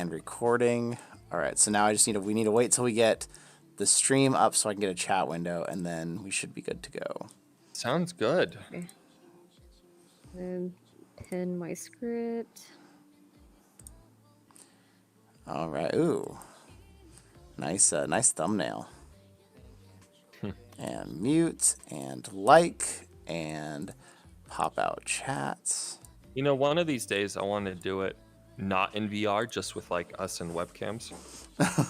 and recording. All right, so now we need to wait till we get the stream up so I can get a chat window, and then we should be good to go. Sounds good. Okay. And pin my script. All right. Ooh, nice thumbnail. And mute and like and pop out chats. You know, one of these days I want to do it not in VR, just with like us and webcams.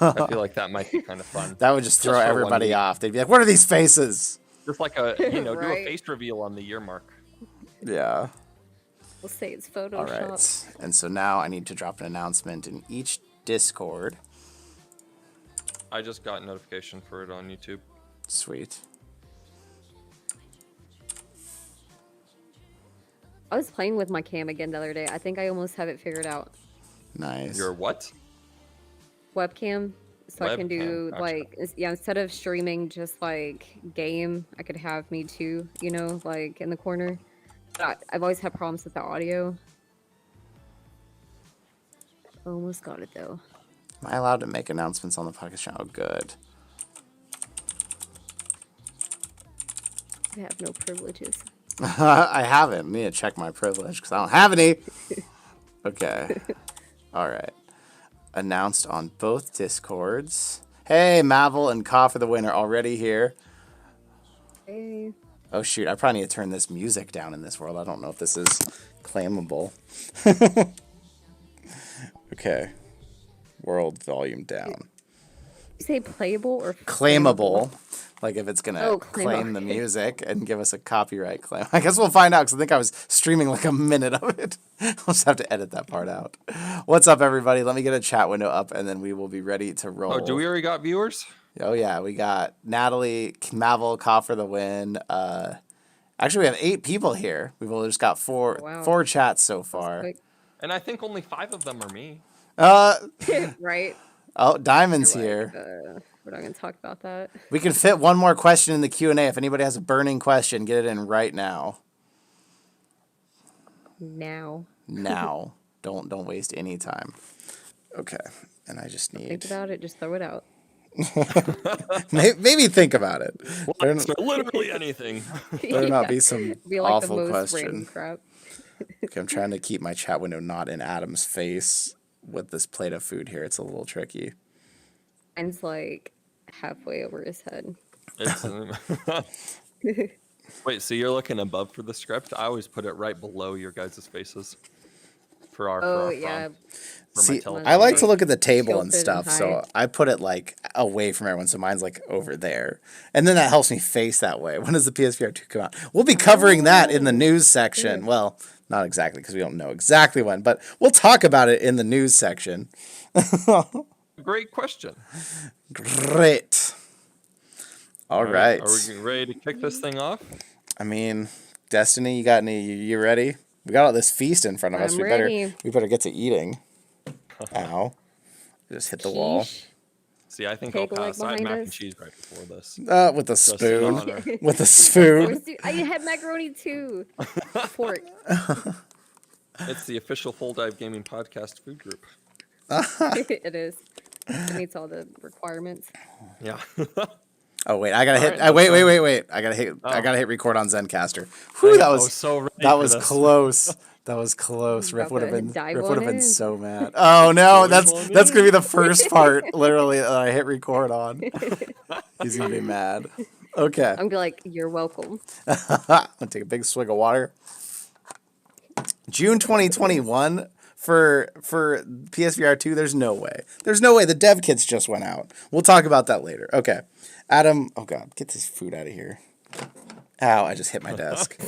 I feel like that might be kind of fun. That would just throw everybody off. They'd be like, "What are these faces?" Just like do a Right. face reveal on the year mark. Yeah. We'll say it's Photoshop. All right. And so now I need to drop an announcement in each Discord. I just got notification for it on YouTube. Sweet. I was playing with my cam again the other day. I think I almost have it figured out. Nice. Your what? Webcam. So I can do Webcam, like, instead of streaming just like game, I could have me too, like in the corner. But I've always had problems with the audio. Almost got it though. Am I allowed to make announcements on the podcast channel? Good. I have no privileges. I haven't. I need to check my privilege because I don't have any. Okay. All right. Announced on both Discords. Hey, Mavel and Ka for the winner already here. Hey. Oh, shoot. I probably need to turn this music down in this world. I don't know if this is claimable. Okay. World volume down. You say playable or Claimable. Like if it's going to claim the music and give us a copyright claim. I guess we'll find out because I think I was streaming like a minute of it. I'll just have to edit that part out. What's up, everybody? Let me get a chat window up and then we will be ready to roll. Oh, do we already got viewers? Oh, yeah. We got Natalie, Mavel, Ka for the win. Actually, we have 8 people here. We've only just got four chats so far. And I think only 5 of them are me. Right. Oh, Diamond's Like, here. we're not going to talk about that. We can fit one more question in the Q&A. If anybody has a burning question, get it in right now. Now. Don't waste any time. Okay. And I just need... Think about it. Just throw it out. Maybe think about it. Literally anything. Better not be some Be like awful the most question. random crap. Okay, I'm trying to keep my chat window not in Adam's face with this plate of food here. It's a little tricky. Mine's like halfway over his head. Wait, so you're looking above for the script? I always put it right below your guys' faces. For our yeah. See, I like to look at the table and stuff, so high. I put it like away from everyone, so mine's like over there. And then that helps me face that way. When does the PSVR 2 come out? We'll be covering that in the news section. Well, not exactly, because we don't know exactly when, but we'll talk about it in the news section. Great question. Great. All right. Are we ready to kick this thing off? I mean, Destiny, you ready? We got all this feast in front of us. I'm ready. We better get to eating. Ow. Just hit the wall. See, I think Table I'll pass. I had behind mac and us. cheese right before this. With a Just in spoon. honor. With a spoon. I had macaroni too. Fork. It's the official Full Dive Gaming Podcast food group. It is. It meets all the requirements. Yeah. Oh wait, I gotta hit. right, Wait! I gotta hit record on Zencaster. Whew, that was so ready that for was this. close. That was close. Riff would have been Dive on in. so mad. Oh no, Dive that's on gonna be the first part. Literally, that I hit record on. He's gonna be mad. Okay, I'm gonna be like, you're welcome. I'm gonna take a big swig of water. June 2021 for PSVR 2. There's no way. The dev kits just went out. We'll talk about that later. Okay, Adam. Oh God, get this food out of here. Ow! I just hit my desk.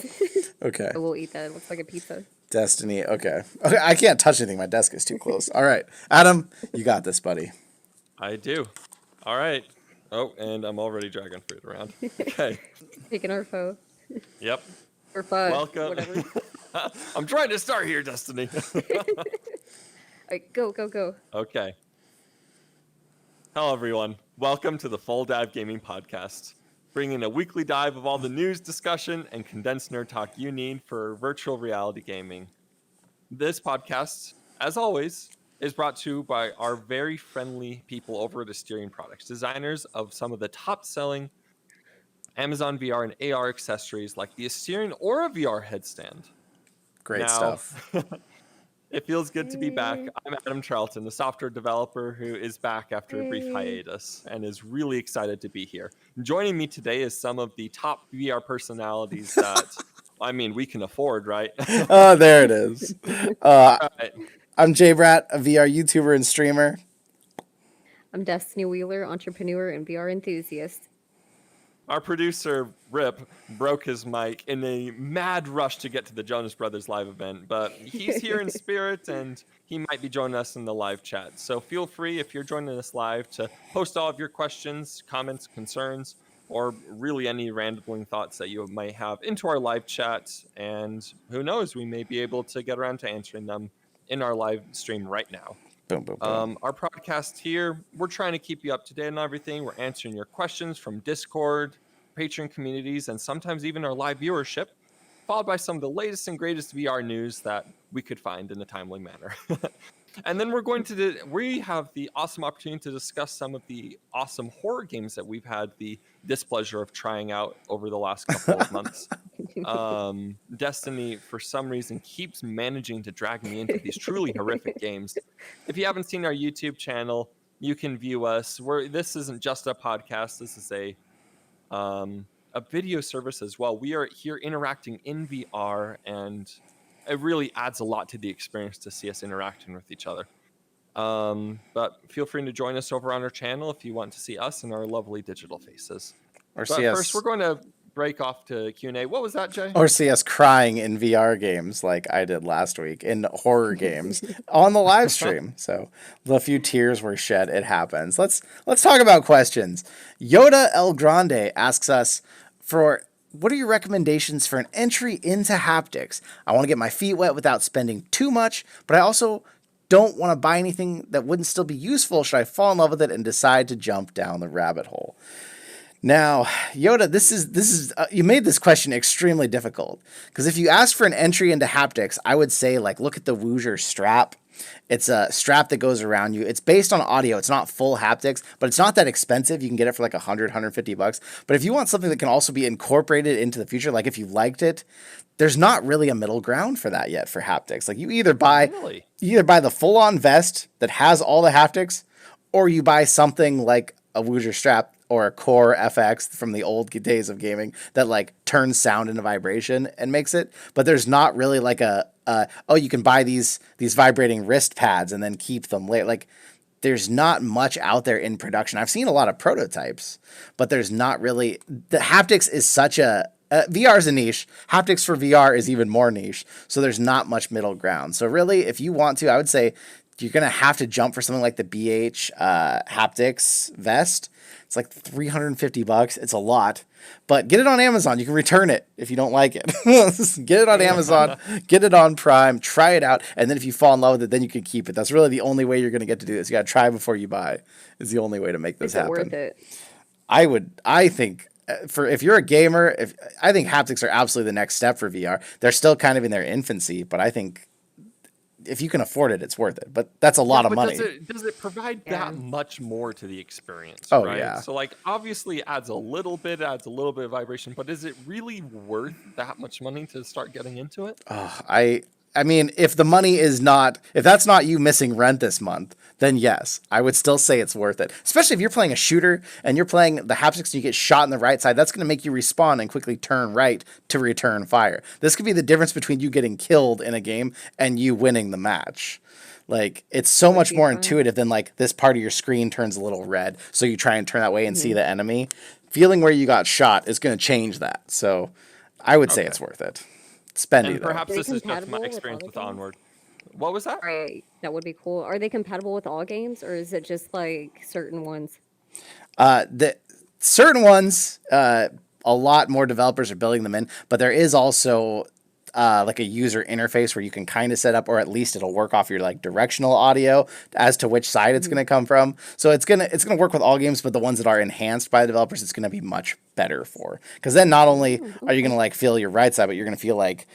Okay. We'll eat that. It looks like a pizza. Destiny. Okay. I can't touch anything. My desk is too close. All right, Adam, you got this, buddy. I do. All right. Oh, and I'm already dragging food around. Okay. Taking our foe. Yep. For fun. Welcome. Whatever. I'm trying to start here, Destiny. All right, go. Okay. Hello, everyone. Welcome to the Full Dive Gaming Podcast, bringing a weekly dive of all the news, discussion, and condensed nerd talk you need for virtual reality gaming. This podcast, as always, is brought to you by our very friendly people over at Asterion Products, designers of some of the top-selling Amazon VR and AR accessories like the Asterion Aura VR headstand. Great Now, stuff. it feels good to be back. I'm Adam Charlton, the software developer who is back after a brief hiatus and is really excited to be here. Joining me today is some of the top VR personalities that, I mean, we can afford, right? Oh, there it is. Right. I'm Jay Bratt, a VR YouTuber and streamer. I'm Destiny Wheeler, entrepreneur and VR enthusiast. Our producer, Rip, broke his mic in a mad rush to get to the Jonas Brothers live event, but he's here in spirit and he might be joining us in the live chat. So feel free, if you're joining us live, to post all of your questions, comments, concerns, or really any rambling thoughts that you might have into our live chat. And who knows, we may be able to get around to answering them in our live stream right now. Boom, boom, boom. Our podcast here, we're trying to keep you up to date on everything. We're answering your questions from Discord, Patreon communities, and sometimes even our live viewership, followed by some of the latest and greatest VR news that we could find in a timely manner. And then we have the awesome opportunity to discuss some of the awesome horror games that we've had the displeasure of trying out over the last couple of months. Destiny, for some reason, keeps managing to drag me into these truly horrific games. If you haven't seen our YouTube channel, you can view us. This isn't just a podcast. This is a video service as well. We are here interacting in VR, and it really adds a lot to the experience to see us interacting with each other. But feel free to join us over on our channel if you want to see us and our lovely digital faces. Or But see us, first, we're going to break off to Q&A. What was that, Jay? or see us crying in VR games like I did last week in horror games on the live stream. So a few tears were shed. It happens. Let's talk about questions. Yoda El Grande asks us what are your recommendations for an entry into haptics? I want to get my feet wet without spending too much, but I also don't want to buy anything that wouldn't still be useful. Should I fall in love with it and decide to jump down the rabbit hole? Now, Yoda, this is you made this question extremely difficult, because if you ask for an entry into haptics, I would say, like, look at the Woozer strap. It's a strap that goes around you. It's based on audio. It's not full haptics, but it's not that expensive. You can get it for like $150. But if you want something that can also be incorporated into the future, like if you liked it, there's not really a middle ground for that yet for haptics. Like you either buy the full-on vest that has all the haptics, or you buy something like a Woozer strap or a Core FX from the old days of gaming that like turns sound into vibration and makes it. But there's not really like you can buy these vibrating wrist pads and then keep them later. Like there's not much out there in production. I've seen a lot of prototypes, but there's not really. The haptics is such VR is a niche. Haptics for VR is even more niche. So there's not much middle ground. So really, if you want to, I would say you're going to have to jump for something like the BH haptics vest. It's like $350. It's a lot, but get it on Amazon. You can return it if you don't like it. Get it on Amazon, get it on Prime, try it out. And then if you fall in love with it, then you can keep it. That's really the only way you're going to get to do this. You got to try before you buy is the only way to make this happen. Worth it? I think if you're a gamer, I think haptics are absolutely the next step for VR. They're still kind of in their infancy, but I think if you can afford it, it's worth it. But that's a lot of money. Does it provide that much more to the experience? Oh, right? yeah. So like obviously it adds a little bit of vibration, but is it really worth that much money to start getting into it? I mean, if that's not you missing rent this month, then yes, I would still say it's worth it. Especially if you're playing a shooter and you're playing the haptics and you get shot in the right side, that's going to make you respawn and quickly turn right to return fire. This could be the difference between you getting killed in a game and you winning the match. Like, it's so much more intuitive than like this part of your screen turns a little red, so you try and turn that way and see the enemy. Feeling where you got shot is going to change that. So I would say it's worth it. Spendy, and perhaps this is just my experience with Onward. What was that? Right, that would be cool. Are they compatible with all games, or is it just like certain ones? The certain ones, a lot more developers are building them in, but there is also like a user interface where you can kind of set up, or at least it'll work off your like directional audio as to which side it's going to come from. So it's gonna work with all games, but the ones that are enhanced by the developers, it's going to be much better for. Because then not only are you going to like feel your right side, but you're going to feel like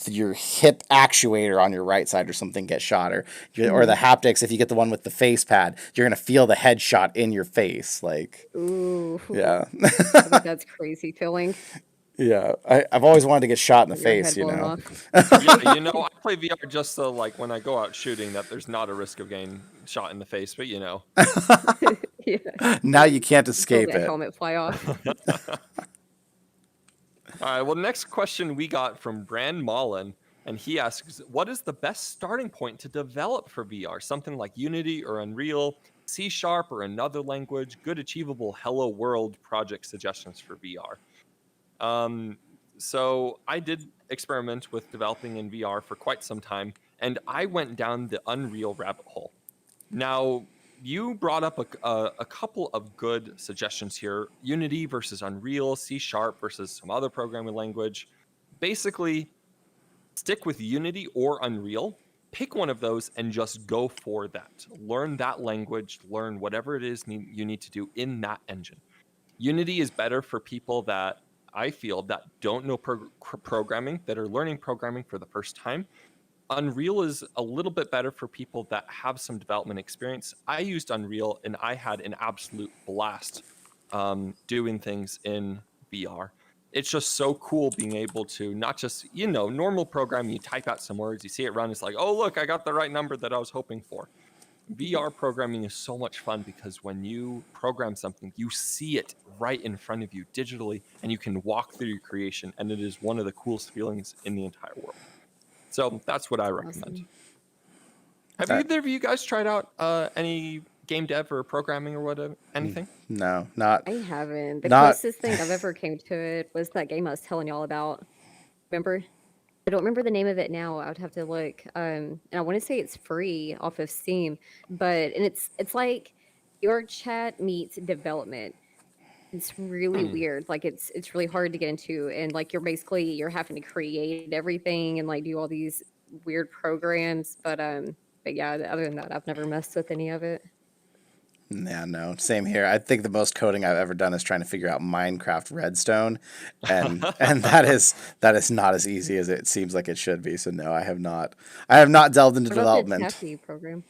your hip actuator on your right side or something get shot, or the haptics. If you get the one with the face pad, you're going to feel the headshot in your face. Like, Ooh. yeah, I think that's crazy feeling. yeah. I've always wanted to get shot in the Your face, head you blown know. off. Yeah, I play VR just so, like, when I go out shooting, that there's not a risk of getting shot in the face, but Yeah. Now you can't Feel escape that it. helmet fly off. All right, well, next question we got from Brand Mullen, and he asks, what is the best starting point to develop for VR? Something like Unity or Unreal, C# or another language, good achievable Hello World project suggestions for VR. So I did experiment with developing in VR for quite some time, and I went down the Unreal rabbit hole. Now, you brought up a couple of good suggestions here. Unity versus Unreal, C# versus some other programming language. Basically, stick with Unity or Unreal. Pick one of those and just go for that. Learn that language, learn whatever it is you need to do in that engine. Unity is better for people that I feel that don't know programming, that are learning programming for the first time. Unreal is a little bit better for people that have some development experience. I used Unreal and I had an absolute blast doing things in VR. It's just so cool being able to not just, normal programming, you type out some words, you see it run, it's like, oh, look, I got the right number that I was hoping for. VR programming is so much fun because when you program something, you see it right in front of you digitally, and you can walk through your creation, and it is one of the coolest feelings in the entire world. So that's what I recommend. Awesome. Have either of you guys tried out any game dev or programming or whatever? Anything? No, not. I haven't. The Not- closest thing I've ever came to it was that game I was telling y'all about. Remember? I don't remember the name of it now. I would have to look. And I want to say it's free off of Steam, and it's like your chat meets development. It's really weird. Like it's really hard to get into, and like you're having to create everything and like do all these weird programs. But yeah, other than that, I've never messed with any of it. Yeah, no, same here. I think the most coding I've ever done is trying to figure out Minecraft Redstone, and that is not as easy as it seems like it should be. So no, I have not delved into What about the development. Taffy program?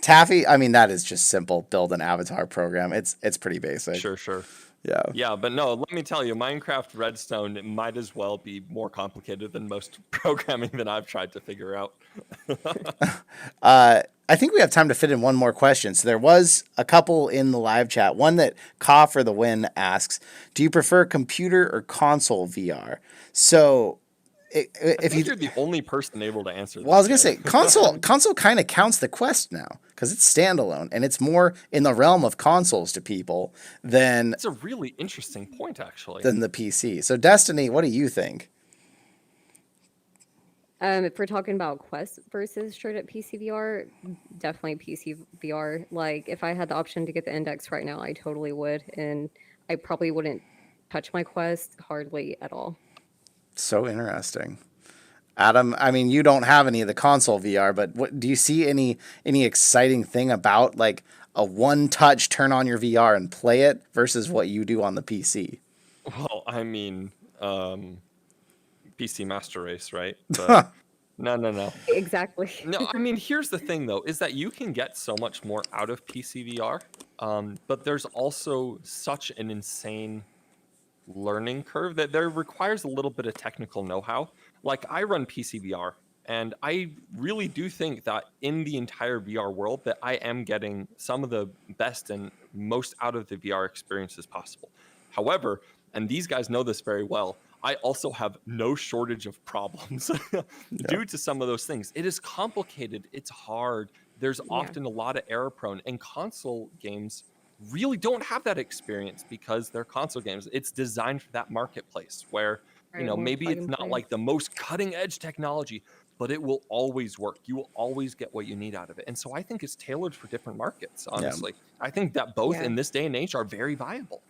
Taffy, I mean, that is just simple. Build an avatar program. It's pretty basic. Sure. Yeah. Yeah, but no, let me tell you, Minecraft Redstone, it might as well be more complicated than most programming that I've tried to figure out. I think we have time to fit in one more question. So there was a couple in the live chat. One that Ka for the win asks, do you prefer computer or console VR? So if you're the only person able to answer this. Well, I was going to say console kind of counts the Quest now because it's standalone and it's more in the realm of consoles to people than It's a really interesting point, actually. than the PC. So Destiny, what do you think? If we're talking about Quest versus straight up PC VR, definitely PC VR. Like, if I had the option to get the Index right now, I totally would, and I probably wouldn't touch my Quest hardly at all. So interesting. Adam, I mean, you don't have any of the console VR, but what do you see any exciting thing about like a one-touch turn on your VR and play it versus what you do on the PC? Well, I mean, PC Master Race, right? But no. Exactly. No, I mean, here's the thing, though, is that you can get so much more out of PC VR, but there's also such an insane learning curve that there requires a little bit of technical know-how. Like, I run PC VR, and I really do think that in the entire VR world that I am getting some of the best and most out of the VR experiences possible. However, and these guys know this very well, I also have no shortage of problems due to some of those things. It is complicated. It's hard. There's often a lot of error prone, and console games really don't have that experience because they're console games. It's designed for that marketplace where, maybe it's not like the most cutting edge technology, but it will always work. You will always get what you need out of it. And so I think it's tailored for different markets, honestly. I think that both in this day and age are very viable.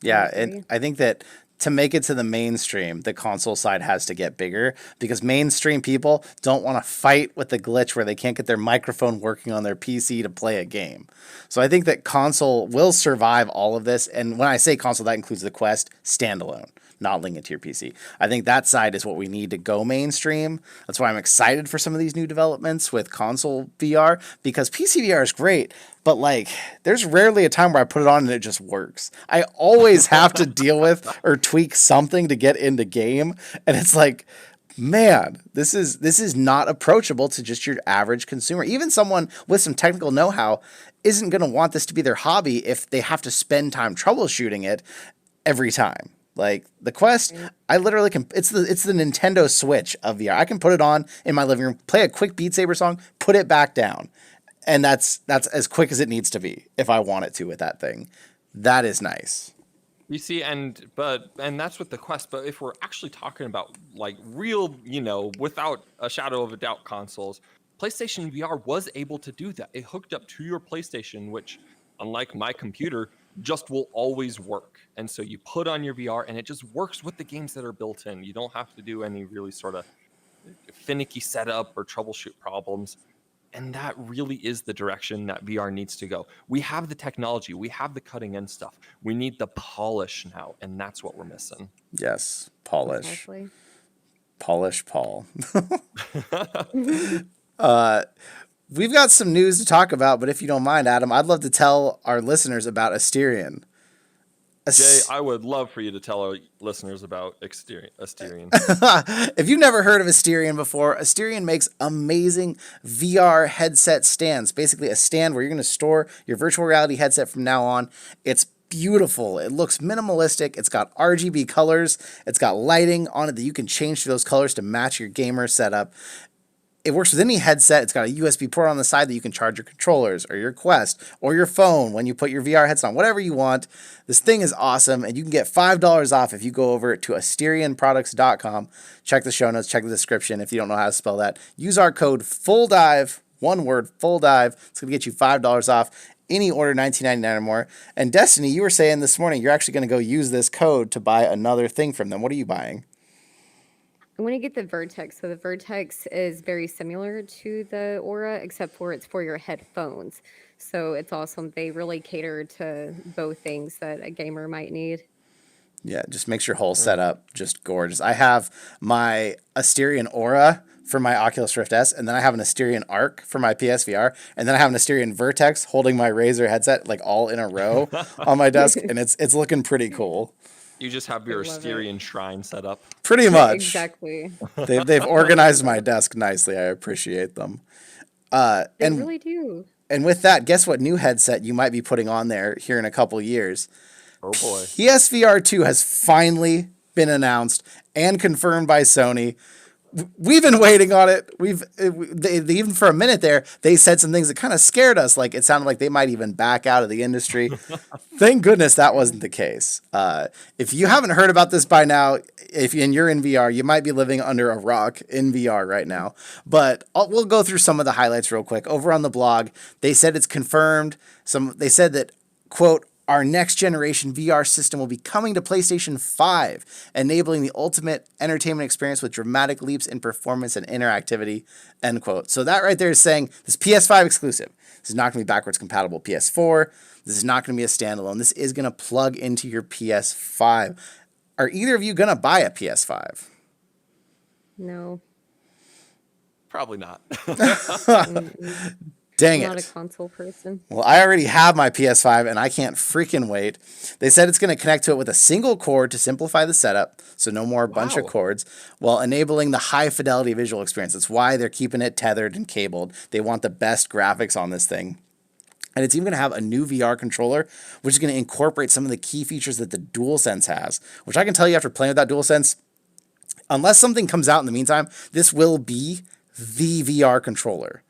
Yeah, and I think that to make it to the mainstream, the console side has to get bigger because mainstream people don't want to fight with the glitch where they can't get their microphone working on their PC to play a game. So I think that console will survive all of this. And when I say console, that includes the Quest standalone, not link it to your PC. I think that side is what we need to go mainstream. That's why I'm excited for some of these new developments with console VR, because PC VR is great, but like there's rarely a time where I put it on and it just works. I always have to deal with or tweak something to get into game, and it's like, man, this is not approachable to just your average consumer. Even someone with some technical know-how isn't going to want this to be their hobby if they have to spend time troubleshooting it every time. Like the Quest, I literally can. It's the Nintendo Switch of VR. I can put it on in my living room, play a quick Beat Saber song, put it back down, and that's as quick as it needs to be if I want it to with that thing. That is nice. You see, and that's with the Quest. But if we're actually talking about like real, without a shadow of a doubt, consoles, PlayStation VR was able to do that. It hooked up to your PlayStation, which, unlike my computer, just will always work. And so you put on your VR and it just works with the games that are built in. You don't have to do any really sort of finicky setup or troubleshoot problems. And that really is the direction that VR needs to go. We have the technology. We have the cutting edge stuff. We need the polish now. And that's what we're missing. Yes. Polish. Exactly. Polish Paul. We've got some news to talk about, but if you don't mind, Adam, I'd love to tell our listeners about Asterion. Jay, I would love for you to tell our listeners about Asterion. If you've never heard of Asterion before, Asterion makes amazing VR headset stands. Basically a stand where you're going to store your virtual reality headset from now on. It's beautiful. It looks minimalistic. It's got RGB colors. It's got lighting on it that you can change those colors to match your gamer setup. It works with any headset. It's got a USB port on the side that you can charge your controllers or your Quest or your phone when you put your VR headset on, whatever you want. This thing is awesome, and you can get $5 off if you go over to AsterionProducts.com. Check the show notes, check the description if you don't know how to spell that. Use our code FULLDIVE, one word, FULLDIVE. It's going to get you $5 off any order, $19.99 or more. And Destiny, you were saying this morning you're actually going to go use this code to buy another thing from them. What are you buying? I want to get the Vertex. So the Vertex is very similar to the Aura, except for it's for your headphones. So it's awesome. They really cater to both things that a gamer might need. Yeah, just makes your whole setup just gorgeous. I have my Asterion Aura for my Oculus Rift S, and then I have an Asterion Arc for my PSVR, and then I have an Asterion Vertex holding my Razer headset like all in a row on my desk, and it's looking pretty cool. You just have your Asterion shrine set up. Pretty much. Exactly. They've organized my desk nicely. I appreciate them. They really do. And with that, guess what new headset you might be putting on there here in a couple years? Oh boy. PSVR 2 has finally been announced and confirmed by Sony. We've been waiting on it. They even for a minute there, they said some things that kind of scared us. Like it sounded like they might even back out of the industry. Thank goodness that wasn't the case. If you haven't heard about this by now, you're in VR, you might be living under a rock in VR right now. But we'll go through some of the highlights real quick. Over on the blog, they said it's confirmed. They said that, quote, our next generation VR system will be coming to PlayStation 5, enabling the ultimate entertainment experience with dramatic leaps in performance and interactivity, end quote. So that right there is saying this PS5 exclusive. This is not going to be backwards compatible PS4. This is not going to be a standalone. This is going to plug into your PS5. Are either of you going to buy a PS5? No. Probably not. Dang it. I'm not a console person. Well, I already have my PS5 and I can't freaking wait. They said it's going to connect to it with a single cord to simplify the setup, so no more bunch of cords, while enabling the high fidelity visual experience. That's why they're keeping it tethered and cabled. They want the best graphics on this thing. And it's even going to have a new VR controller, which is going to incorporate some of the key features that the DualSense has, which I can tell you after playing with that DualSense, unless something comes out in the meantime, this will be the VR controller.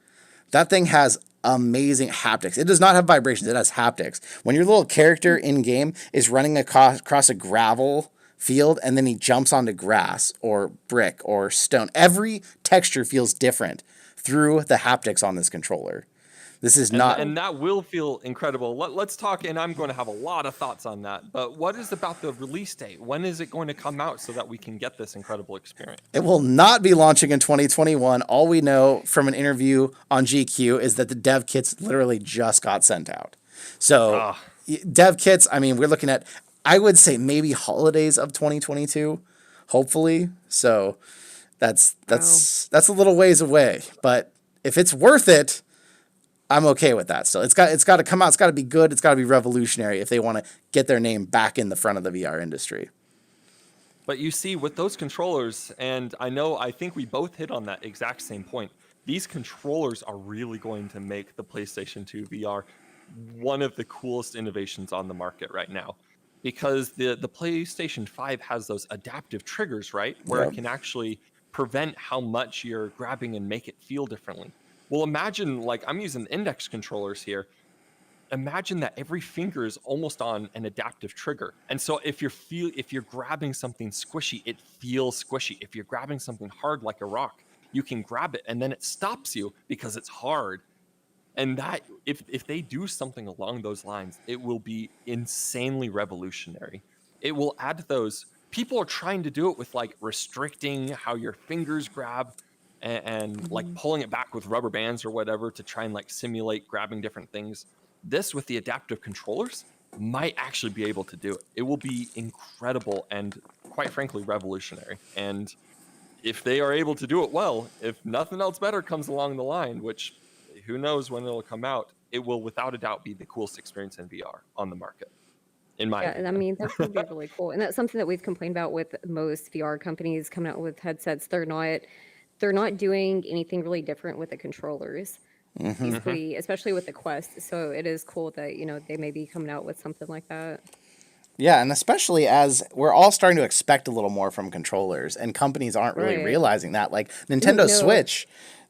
That thing has amazing haptics. It does not have vibrations. It has haptics. When your little character in-game is running across a gravel field and then he jumps onto grass or brick or stone, every texture feels different through the haptics on this controller. This is not... And that will feel incredible. Let's talk, and I'm going to have a lot of thoughts on that. But what is about the release date? When is it going to come out so that we can get this incredible experience? It will not be launching in 2021. All we know from an interview on GQ is that the dev kits literally just got sent out. So dev kits, I mean, we're looking at, I would say maybe holidays of 2022, hopefully. So that's a little ways away. But if it's worth it, I'm okay with that still. It's got to come out. It's got to be good. It's got to be revolutionary if they want to get their name back in the front of the VR industry. But you see, with those controllers, and I think we both hit on that exact same point. These controllers are really going to make the PlayStation 2 VR one of the coolest innovations on the market right now. Because the PlayStation 5 has those adaptive triggers, right? Where it can actually prevent how much you're grabbing and make it feel differently. Well, imagine, like, I'm using index controllers here. Imagine that every finger is almost on an adaptive trigger. And so if you're grabbing something squishy, it feels squishy. If you're grabbing something hard like a rock, you can grab it and then it stops you because it's hard. And that if they do something along those lines, it will be insanely revolutionary. It will add those. People are trying to do it with like restricting how your fingers grab and like pulling it back with rubber bands or whatever to try and like simulate grabbing different things. This with the adaptive controllers might actually be able to do it. It will be incredible and quite frankly revolutionary. And if they are able to do it well, if nothing else better comes along the line, which who knows when it'll come out, it will without a doubt be the coolest experience in VR on the market. In my opinion. And I mean, that would be really cool. And that's something that we've complained about with most VR companies coming out with headsets. They're not doing anything really different with the controllers. Basically, especially with the Quest. So it is cool that, they may be coming out with something like that. Yeah, and especially as we're all starting to expect a little more from controllers, and companies aren't really realizing that. Like Nintendo Switch,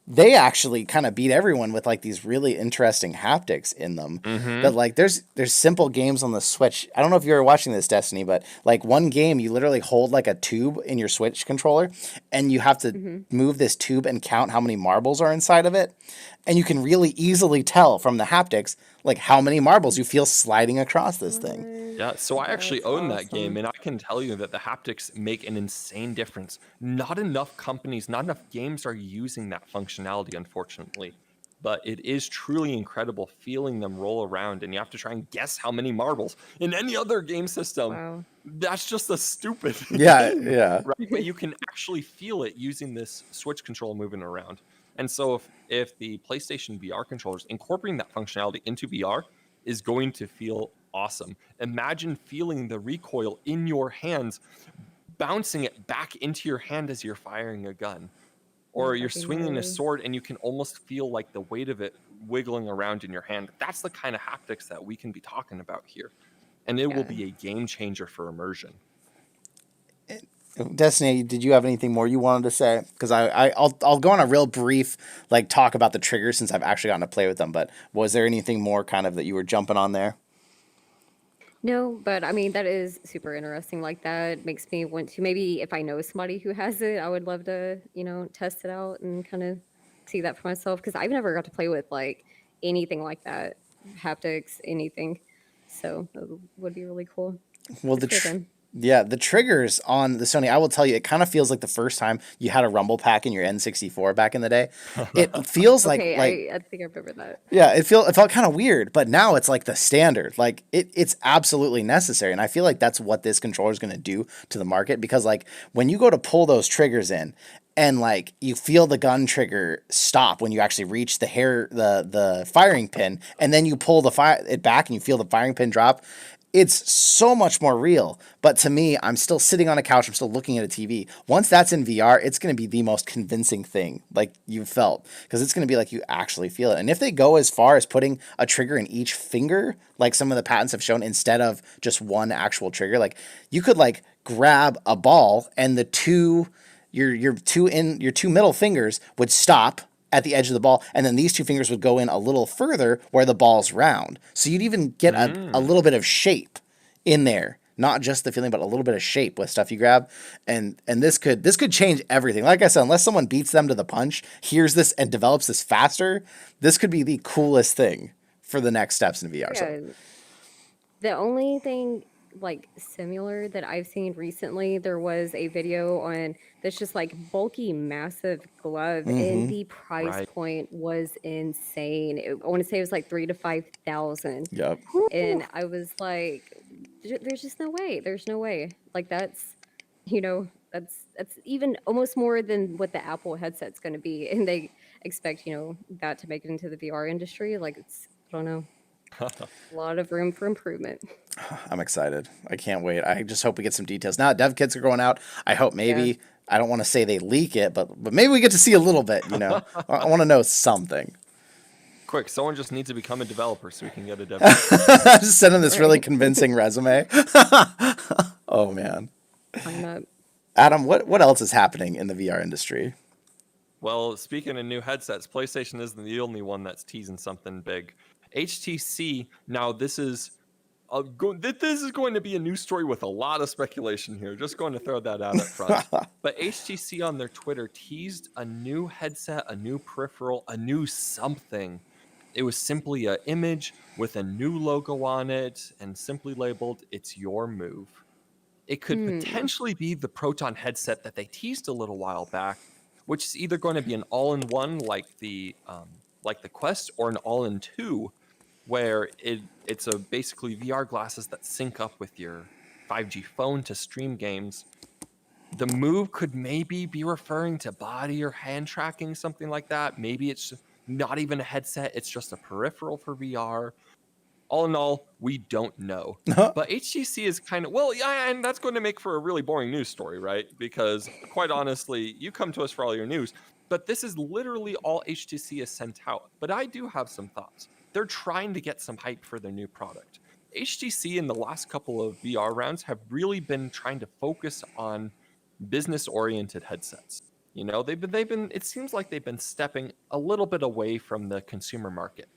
they actually kind of beat everyone with like these really interesting haptics in them. That like there's simple games on the Switch. I don't know if you were watching this, Destiny, but like one game you literally hold like a tube in your Switch controller, and you have to move this tube and count how many marbles are inside of it, and you can really easily tell from the haptics like how many marbles you feel sliding across this thing. Yeah, so I actually own that game, and I can tell you that the haptics make an insane difference. Not enough companies, not enough games are using that functionality, unfortunately. But it is truly incredible feeling them roll around, and you have to try and guess how many marbles. In any other game system, that's just a stupid thing, right? But you can actually feel it using this Switch controller moving around. And so if the PlayStation VR controllers incorporating that functionality into VR is going to feel awesome. Imagine feeling the recoil in your hands, bouncing it back into your hand as you're firing a gun. Or you're swinging a sword and you can almost feel like the weight of it wiggling around in your hand. That's the kind of haptics that we can be talking about here. And it will be a game changer for immersion. Destiny, did you have anything more you wanted to say? Because I'll go on a real brief like talk about the triggers since I've actually gotten to play with them. But was there anything more kind of that you were jumping on there? No, but I mean, that is super interesting. Like that makes me want to, maybe if I know somebody who has it, I would love to, test it out and kind of see that for myself. Because I've never got to play with like anything like that, haptics, anything. So it would be really cool. Well, the triggers on the Sony, I will tell you, it kind of feels like the first time you had a rumble pack in your N64 back in the day. It feels like I think I remember that. Yeah, it felt kind of weird, but now it's like the standard. Like it's absolutely necessary, and I feel like that's what this controller is going to do to the market, because like when you go to pull those triggers in, and like you feel the gun trigger stop when you actually reach the firing pin, and then you pull it back and you feel the firing pin drop. It's so much more real. But to me, I'm still sitting on a couch. I'm still looking at a TV. Once that's in VR, it's going to be the most convincing thing like you've felt, because it's going to be like you actually feel it. And if they go as far as putting a trigger in each finger, like some of the patents have shown, instead of just one actual trigger, like you could like grab a ball and your two middle fingers would stop at the edge of the ball, and then these two fingers would go in a little further where the ball's round. So you'd even get a little bit of shape in there not just the feeling, but a little bit of shape with stuff you grab. And this could change everything. Like I said, unless someone beats them to the punch, hears this and develops this faster, this could be the coolest thing for the next steps in VR. Yeah. So The only thing like similar that I've seen recently, there was a video on this just like bulky, massive glove, and the price Right. point was insane. I want to say it was like 3 to 5 thousand, yep. and I was like, "There's just no way. There's no way." Like that's, that's even almost more than what the Apple headset's going to be, and they expect that to make it into the VR industry. Like it's, I don't know, a lot of room for improvement. I'm excited. I can't wait. I just hope we get some details. Now dev kits are going out. I hope maybe, I don't want to say they leak it, but maybe we get to see a little bit, I want to know something. Quick, someone just needs to become a developer so we can get a dev. Just send in this really convincing resume. Oh, man. I'm not. Adam, what else is happening in the VR industry? Well, speaking of new headsets, PlayStation isn't the only one that's teasing something big. HTC, now this is going to be a news story with a lot of speculation here. Just going to throw that out up front. But HTC on their Twitter teased a new headset, a new peripheral, a new something. It was simply an image with a new logo on it and simply labeled, "It's your move." It could potentially be the Proton headset that they teased a little while back, which is either going to be an all-in-one like the Quest, or an all-in-two, where it's a basically VR glasses that sync up with your 5G phone to stream games. The Move could maybe be referring to body or hand tracking, something like that. Maybe it's not even a headset, it's just a peripheral for VR. All in all, we don't know. But HTC is kind of, well, yeah, and that's going to make for a really boring news story, right? Because quite honestly, you come to us for all your news, but this is literally all HTC has sent out. But I do have some thoughts. They're trying to get some hype for their new product. HTC in the last couple of VR rounds have really been trying to focus on business-oriented headsets. They've been. It seems like they've been stepping a little bit away from the consumer market.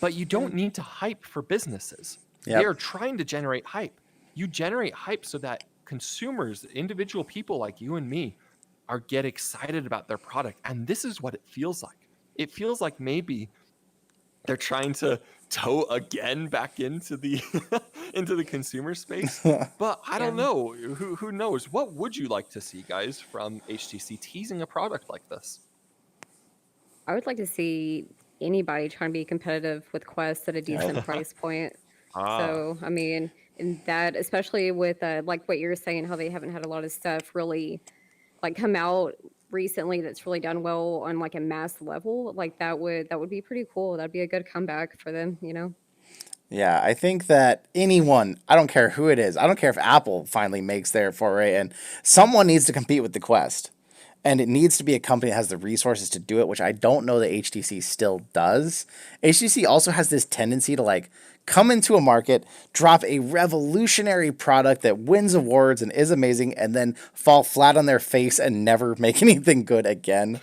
But you don't need to hype for businesses. Yep. They are trying to generate hype. You generate hype so that consumers, individual people like you and me, get excited about their product. And this is what it feels like. It feels like maybe they're trying to toe again back into the into the consumer space. But I don't know. Who knows? What would you like to see, guys, from HTC teasing a product like this? I would like to see anybody trying to be competitive with Quest at a decent price point. So, I mean, and that, especially with like what you're saying, how they haven't had a lot of stuff really like come out recently that's really done well on like a mass level, like that would be pretty cool. That'd be a good comeback for them, Yeah, I think that anyone, I don't care who it is, I don't care if Apple finally makes their foray, and someone needs to compete with the Quest. And it needs to be a company that has the resources to do it, which I don't know that HTC still does. HTC also has this tendency to like come into a market, drop a revolutionary product that wins awards and is amazing, and then fall flat on their face and never make anything good again.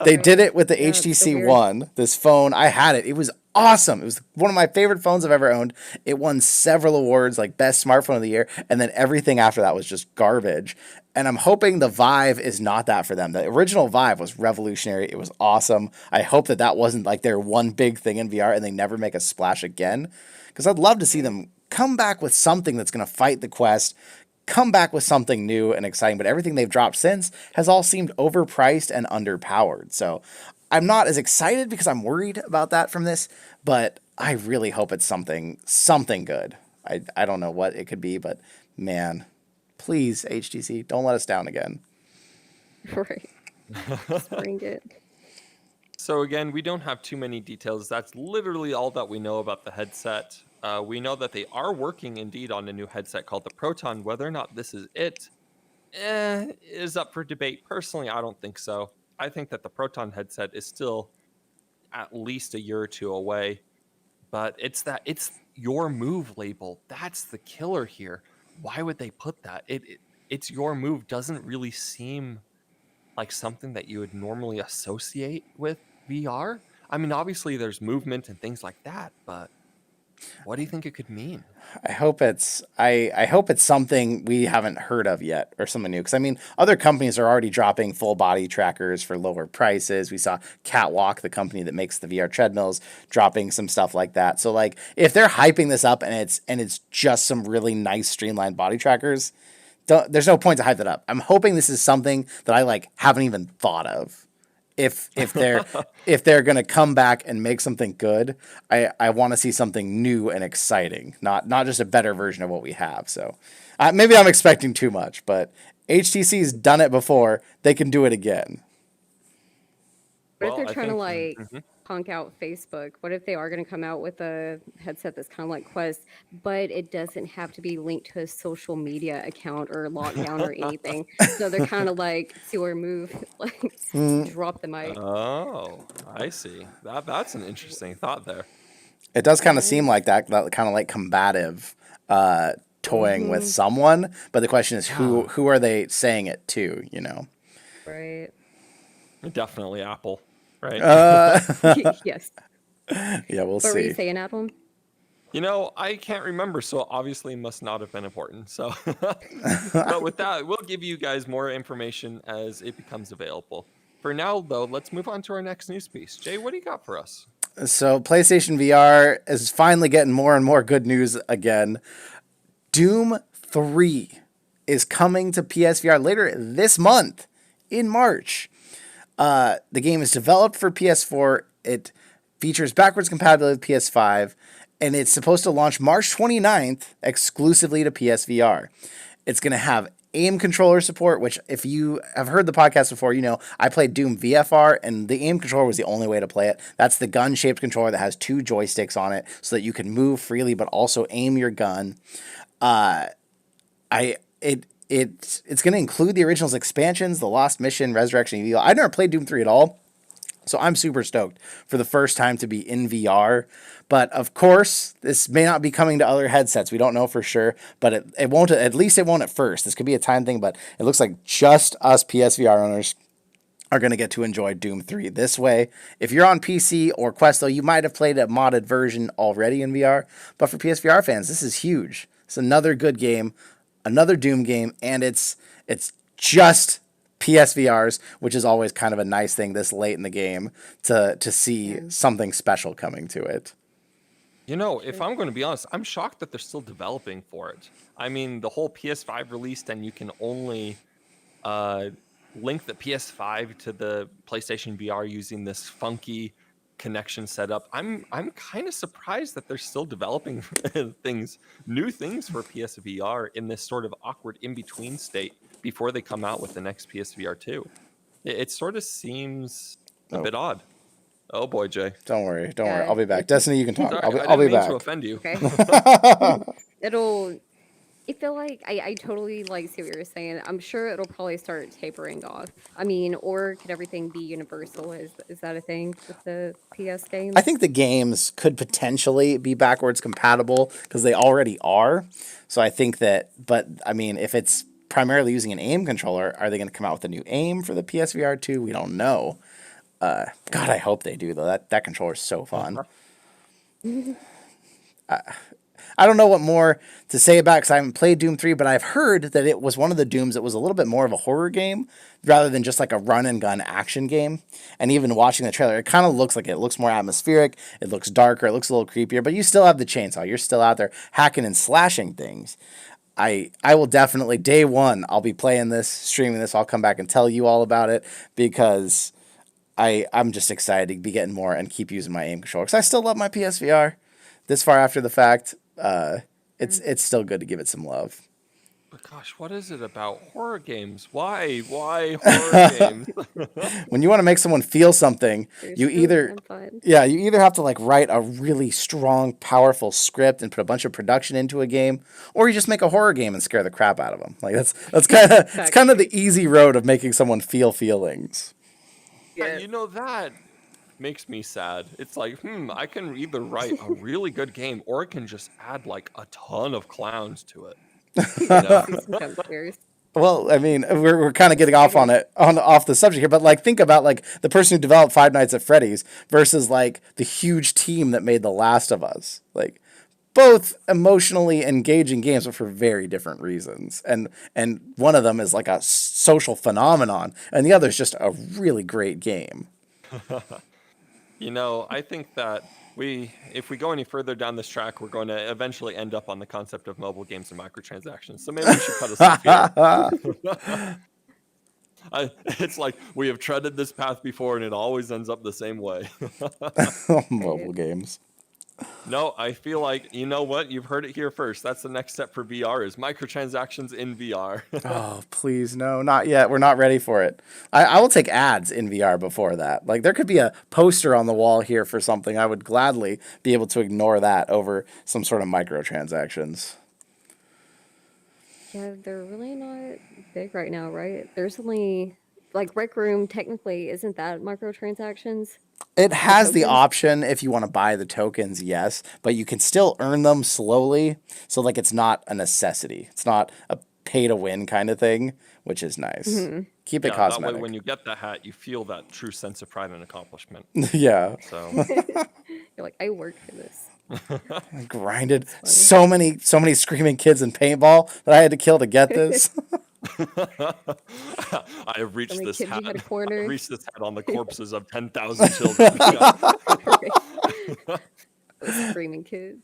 They did it with the HTC One, this phone. I had it. It was awesome. It was one of my favorite phones I've ever owned. It won several awards, like best smartphone of the year, and then everything after that was just garbage. And I'm hoping the Vive is not that for them. The original Vive was revolutionary. It was awesome. I hope that that wasn't like their one big thing in VR and they never make a splash again. Because I'd love to see them come back with something that's going to fight the Quest, come back with something new and exciting. But everything they've dropped since has all seemed overpriced and underpowered. So I'm not as excited because I'm worried about that from this, but I really hope it's something good. I don't know what it could be, but man, please, HTC, don't let us down again. Right. Just bring it. So again, we don't have too many details. That's literally all that we know about the headset. We know that they are working indeed on a new headset called the Proton. Whether or not this is it is up for debate. Personally, I don't think so. I think that the Proton headset is still at least a year or two away. But it's your move label. That's the killer here. Why would they put that? It's your move doesn't really seem like something that you would normally associate with VR. I mean, obviously there's movement and things like that, but What do you think it could mean? I hope it's something we haven't heard of yet or something new. Because I mean, other companies are already dropping full body trackers for lower prices. We saw Catwalk, the company that makes the VR treadmills, dropping some stuff like that. So like, if they're hyping this up and it's just some really nice streamlined body trackers, there's no point to hype that up. I'm hoping this is something that I like haven't even thought of. If they're gonna come back and make something good, I want to see something new and exciting, not just a better version of what we have. So maybe I'm expecting too much, but HTC's done it before; they can do it again. What if they're trying to punk out Facebook? What if they are going to come out with a headset that's kind of like Quest, but it doesn't have to be linked to a social media account or lockdown or anything? So they're kind of like see or move, like drop the mic. Oh, I see. That's an interesting thought there. It does kind of seem like that kind of like combative toying with someone, but the question is who are they saying it to? You know, right? Definitely Apple. Right. Yes. Yeah, we'll see. What were you saying, Apple? You know, I can't remember, so obviously must not have been important. So, but with that, we'll give you guys more information as it becomes available. For now, though, let's move on to our next news piece. Jay, what do you got for us? So, PlayStation VR is finally getting more and more good news again. Doom 3 is coming to PSVR later this month, in March. The game is developed for PS4. It features backwards compatibility with PS5, and it's supposed to launch March 29th exclusively to PSVR. It's going to have aim controller support, which if you have heard the podcast before, you know I played Doom VFR, and the aim controller was the only way to play it. That's the gun-shaped controller that has 2 joysticks on it so that you can move freely but also aim your gun. It's going to include the original's expansions, the Lost Mission, Resurrection Evil. I never played Doom 3 at all, so I'm super stoked for the first time to be in VR. But of course, this may not be coming to other headsets. We don't know for sure, but it won't. At least it won't at first. This could be a time thing, but it looks like just us PSVR owners are going to get to enjoy Doom 3 this way. If you're on PC or Quest, though, you might have played a modded version already in VR. But for PSVR fans, this is huge. It's another good game. Another Doom game, and it's just PSVRs, which is always kind of a nice thing this late in the game to see something special coming to it. You know, if I'm going to be honest, I'm shocked that they're still developing for it. I mean, the whole PS5 released, and you can only link the PS5 to the PlayStation VR using this funky connection setup. I'm kind of surprised that they're still developing new things for PSVR in this sort of awkward in-between state before they come out with the next PSVR 2. It sort of seems a bit odd. Oh boy, Jay. Don't worry. I'll be back. Destiny, you can talk. Sorry, I'll be back. To offend you. Okay. I feel like I totally like see what you're saying. I'm sure it'll probably start tapering off. I mean, or could everything be universal? Is that a thing with the PS games? I think the games could potentially be backwards compatible because they already are. So I think that, but I mean, if it's primarily using an aim controller, are they going to come out with a new aim for the PSVR 2? We don't know. God, I hope they do, though. That controller is so fun. I don't know what more to say about it because I haven't played Doom 3, but I've heard that it was one of the Dooms that was a little bit more of a horror game rather than just like a run and gun action game. And even watching the trailer, it kind of looks like it looks more atmospheric. It looks darker. It looks a little creepier, but you still have the chainsaw. You're still out there hacking and slashing things. I will definitely, day one, I'll be playing this, streaming this. I'll come back and tell you all about it because I'm just excited to be getting more and keep using my aim controller because I still love my PSVR. This far after the fact, it's still good to give it some love. But gosh, what is it about horror games? Why horror games? When you want to make someone feel something, you either have to like write a really strong, powerful script and put a bunch of production into a game, or you just make a horror game and scare the crap out of them. Like that's kind of the easy road of making someone feel feelings. Yeah, you know that makes me sad. It's like, I can either write a really good game or I can just add like a ton of clowns to it. You know? Well, I mean, we're kind of getting off off the subject here, but like think about like the person who developed Five Nights at Freddy's versus like the huge team that made The Last of Us. Like both emotionally engaging games, but for very different reasons. And one of them is like a social phenomenon, and the other is just a really great game. I think that if we go any further down this track, we're going to eventually end up on the concept of mobile games and microtransactions. So maybe we should cut us off here. It's like we have treaded this path before, and it always ends up the same way. Mobile games. No, I feel like, you know what? You've heard it here first. That's the next step for VR is microtransactions in VR. Oh, please, no, not yet. We're not ready for it. I will take ads in VR before that. Like, there could be a poster on the wall here for something. I would gladly be able to ignore that over some sort of microtransactions. Yeah, they're really not big right now, right? There's only like Rec Room technically isn't that microtransactions? It has the tokens? option if you want to buy the tokens, yes, but you can still earn them slowly. So like it's not a necessity. It's not a pay to win kind of thing, which is nice. Keep it Yeah, that cosmetic. way when you get that hat, you feel that true sense of pride and accomplishment. Yeah. So You're like, I work for this. I grinded so many screaming kids in paintball that I had to kill to get this. I have reached How many this kids you hat. had to corner? Reached this hat on the corpses of 10,000 children. Those screaming kids.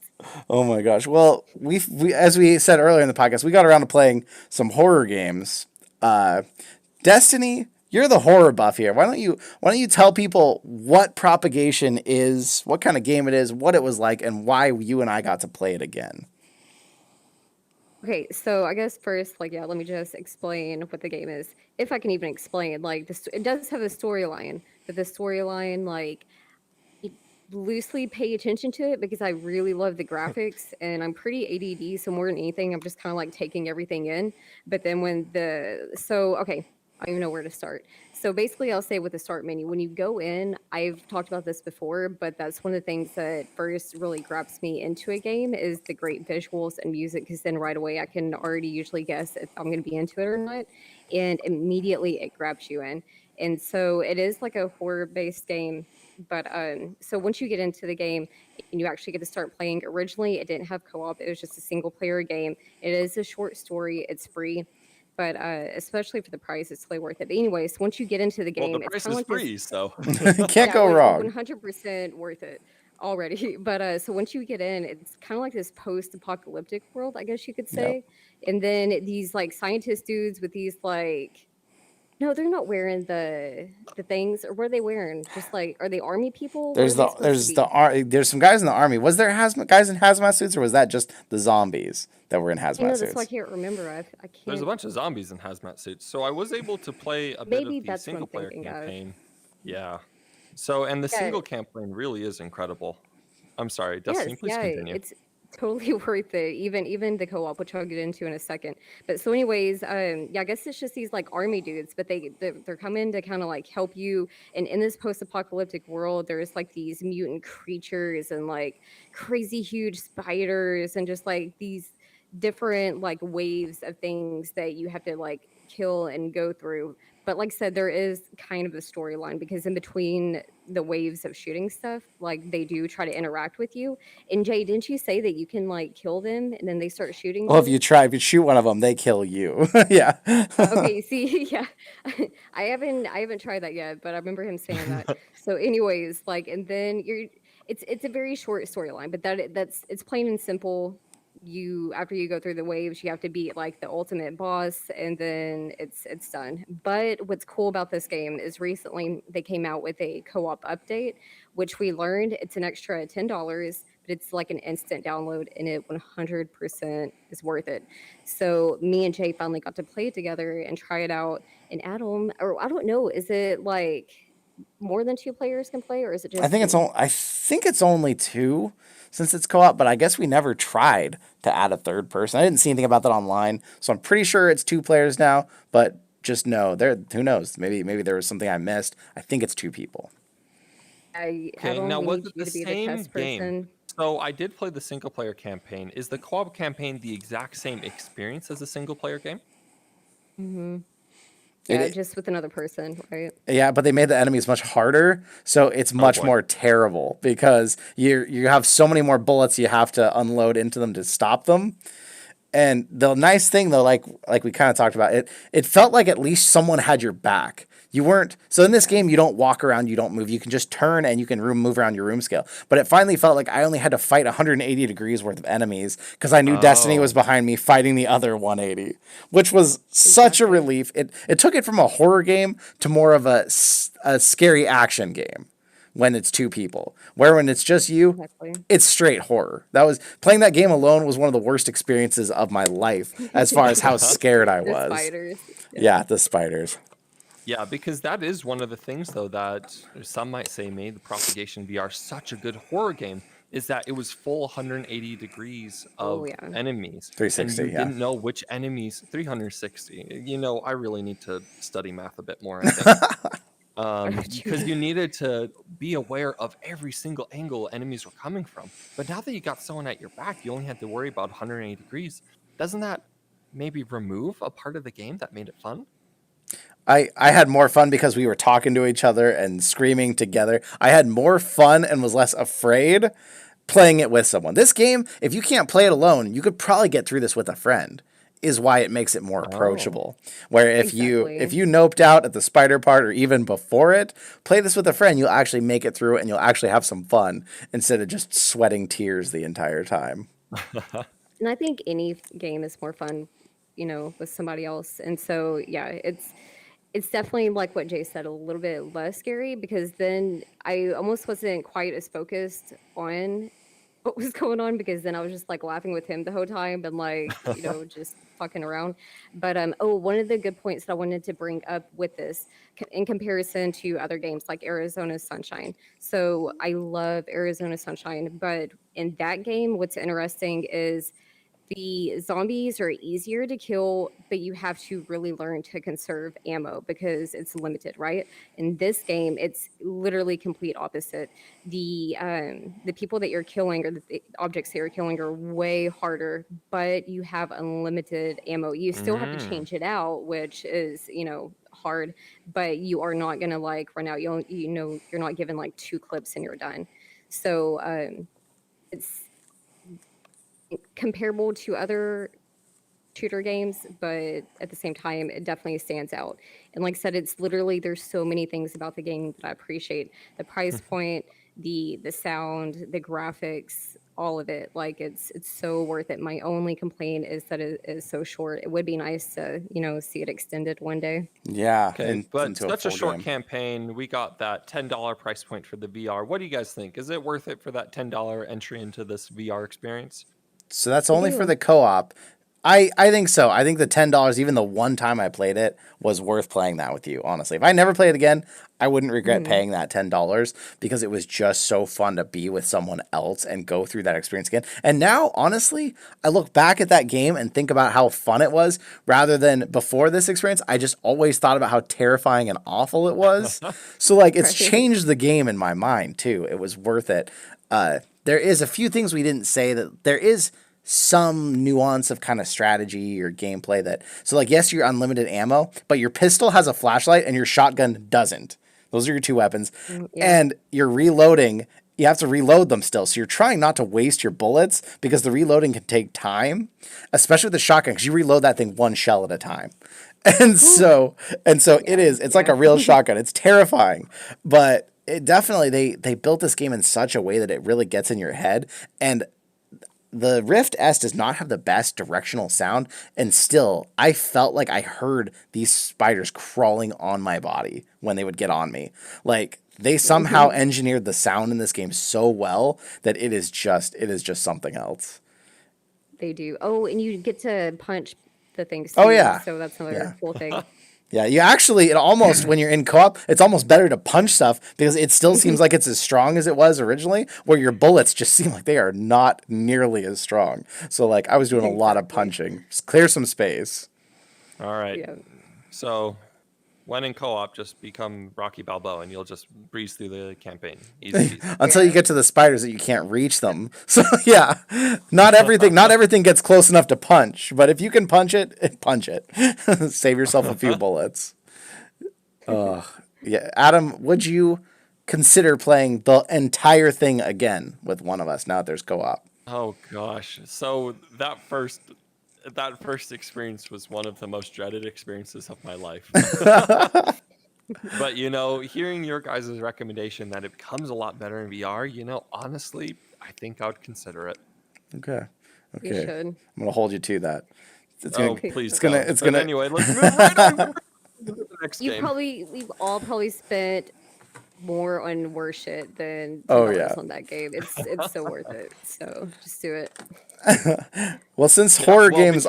Oh my gosh. Well, we as we said earlier in the podcast, we got around to playing some horror games. Destiny, you're the horror buff here. Why don't you tell people what Propagation is, what kind of game it is, what it was like, and why you and I got to play it again? Okay, so I guess first, like, yeah, let me just explain what the game is, if I can even explain. Like, this, it does have a storyline, but the storyline, like, loosely pay attention to it because I really love the graphics and I'm pretty ADD, so more than anything, I'm just kind of like taking everything in. But then okay, I don't even know where to start. So basically, I'll say with the start menu, when you go in, I've talked about this before, but that's one of the things that first really grabs me into a game is the great visuals and music, because then right away I can already usually guess if I'm going to be into it or not, and immediately it grabs you in. And so it is like a horror-based game, but so once you get into the game and you actually get to start playing, originally it didn't have co-op, it was just a single-player game. It is a short story, it's free. But especially for the price, it's totally worth it. But anyways, once you get into the Well, game, the it's price kind of is like free, this. so Can't go wrong. 100% worth it already. But so once you get in, it's kind of like this post-apocalyptic world, I guess you could say. And then these like scientist dudes with these like, no, they're not wearing the things. Or what are they wearing? Just like, are they army people? What There's are they supposed to be? there's some guys in the army. Was there guys in hazmat suits, or was that just the zombies that were in I hazmat know that's why I suits? can't remember. I there's a can't. bunch of zombies in hazmat suits. So I was able to play a bit Maybe of the that's what I'm single player thinking of. campaign. Yeah. So, and the Yeah, single campaign really is incredible. I'm sorry, Destiny, yes, please yeah, continue. it's totally worth it. Even the co-op, which I'll get into in a second. But so, anyways, yeah, I guess it's just these like army dudes, but they're coming to kind of like help you. And in this post-apocalyptic world, there's like these mutant creatures and like crazy huge spiders and just like these different like waves of things that you have to like kill and go through. But like I said, there is kind of a storyline because in between the waves of shooting stuff, like they do try to interact with you. And Jay, didn't you say that you can like kill them and then they start shooting Well, if you? you shoot one of them, they kill you. Yeah. Okay, see, yeah, I haven't tried that yet, but I remember him saying that. So, anyways, like, and then it's a very short storyline, but that's it's plain and simple. You after you go through the waves, you have to beat like the ultimate boss, and then it's done. But what's cool about this game is recently they came out with a co-op update, which we learned it's an extra $10, but it's like an instant download, and it 100% is worth it. So me and Jay finally got to play it together and try it out. And Adam, or I don't know, is it like more than two players can play, or is it just two? I think it's only two since it's co-op, but I guess we never tried to add a third person. I didn't see anything about that online, so I'm pretty sure it's two players now. But just know who knows? Maybe there was something I missed. I think it's two people. I Okay, Adam, now we was need it you the to be the same test game? person. So I did play the single player campaign. Is the co-op campaign the exact same experience as a single player game? Hmm. Yeah, just with another person, right? Yeah, but they made the enemies much harder, so it's much more terrible because you have so many more bullets you have to unload into them to stop them. And the nice thing though, like we kind of talked about, it felt like at least someone had your back. You weren't so in this game you don't walk around, you don't move, you can just turn and you can move around your room scale. But it finally felt like I only had to fight 180 degrees worth of enemies because I knew Destiny was behind me fighting the other 180, which was such a relief. It took it from a horror game to more of a scary action game. When it's two people, where when it's just you, it's straight horror. Playing that game alone was one of the worst experiences of my life as far as how scared I was. The spiders. Yeah, the spiders. Yeah, because that is one of the things though that some might say made the Propagation VR such a good horror game is that it was full 180 degrees of enemies. 360, and you didn't know which enemies. 360. You know, I really need to study math a bit more, I think. Because you needed to be aware of every single angle enemies were coming from. But now that you got someone at your back, you only had to worry about 180 degrees. Doesn't that maybe remove a part of the game that made it fun? I had more fun because we were talking to each other and screaming together. I had more fun and was less afraid playing it with someone. This game, if you can't play it alone, you could probably get through this with a friend. Is why it makes it more approachable. Where if you noped out at the spider part or even before it, play this with a friend, you'll actually make it through and you'll actually have some fun instead of just sweating tears the entire time. And I think any game is more fun, with somebody else. And so yeah, it's definitely like what Jay said, a little bit less scary because then I almost wasn't quite as focused on what was going on because then I was just like laughing with him the whole time and like, just fucking around. But one of the good points that I wanted to bring up with this in comparison to other games like Arizona Sunshine. So I love Arizona Sunshine, but in that game, what's interesting is the zombies are easier to kill, but you have to really learn to conserve ammo because it's limited, right? In this game, it's literally complete opposite. The people that you're killing or the objects that you're killing are way harder, but you have unlimited ammo. You still have to change it out, which is, hard, but you are not gonna like run out. You're not given like 2 clips and you're done. So it's comparable to other shooter games, but at the same time, it definitely stands out. And like I said, it's literally, there's so many things about the game that I appreciate. The price point, the sound, the graphics, all of it. Like it's so worth it. My only complaint is that it is so short. It would be nice to, see it extended one day. Yeah. Okay, but such a short campaign. We got that $10 price point for the VR. What do you guys think? Is it worth it for that $10 entry into this VR experience? So that's only for the co-op. I think so. I think the $10, even the one time I played it, was worth playing that with you, honestly. If I never played it again, I wouldn't regret paying that $10 because it was just so fun to be with someone else and go through that experience again. And now, honestly, I look back at that game and think about how fun it was rather than before this experience. I just always thought about how terrifying and awful it was. So, like, it's changed the game in my mind, too. It was worth it. There is a few things we didn't say that there is some nuance of kind of strategy or gameplay that, so like, yes, you're unlimited ammo, but your pistol has a flashlight and your shotgun doesn't. Those are your 2 weapons. And you're reloading. You have to reload them still. So you're trying not to waste your bullets because the reloading can take time, especially with the shotgun, because you reload that thing 1 shell at a time. And so it's like a real shotgun. It's terrifying, but it definitely, they built this game in such a way that it really gets in your head. And the Rift S does not have the best directional sound, and still, I felt like I heard these spiders crawling on my body when they would get on me. Like, they somehow engineered the sound in this game so well that it is just something else. They do. Oh, and you get to punch the things too. Oh, yeah. So that's another cool thing. Yeah, you actually, it almost, when you're in co-op, it's almost better to punch stuff because it still seems like it's as strong as it was originally, where your bullets just seem like they are not nearly as strong. So, like, I was doing a lot of punching. Just clear some space. All right. Yeah. So, when in co-op, just become Rocky Balboa and you'll just breeze through the campaign. Easy. Until you get to the spiders that you can't reach them. So, yeah, not everything gets close enough to punch, but if you can punch it, punch it. Save yourself a few bullets. Yeah, Adam, would you consider playing the entire thing again with one of us now that there's co-op? Oh gosh. So that first experience was one of the most dreaded experiences of my life. But hearing your guys' recommendation that it becomes a lot better in VR, honestly, I think I would consider it. Okay. You Okay. should. I'm gonna hold you to that. Oh, please It's gonna. don't. It's But gonna. anyway, let's move right on to the next game. We've all probably spent more on worse shit than Oh, $10 yeah. on that game. It's so worth it. So just do it. Well, since horror Well, games,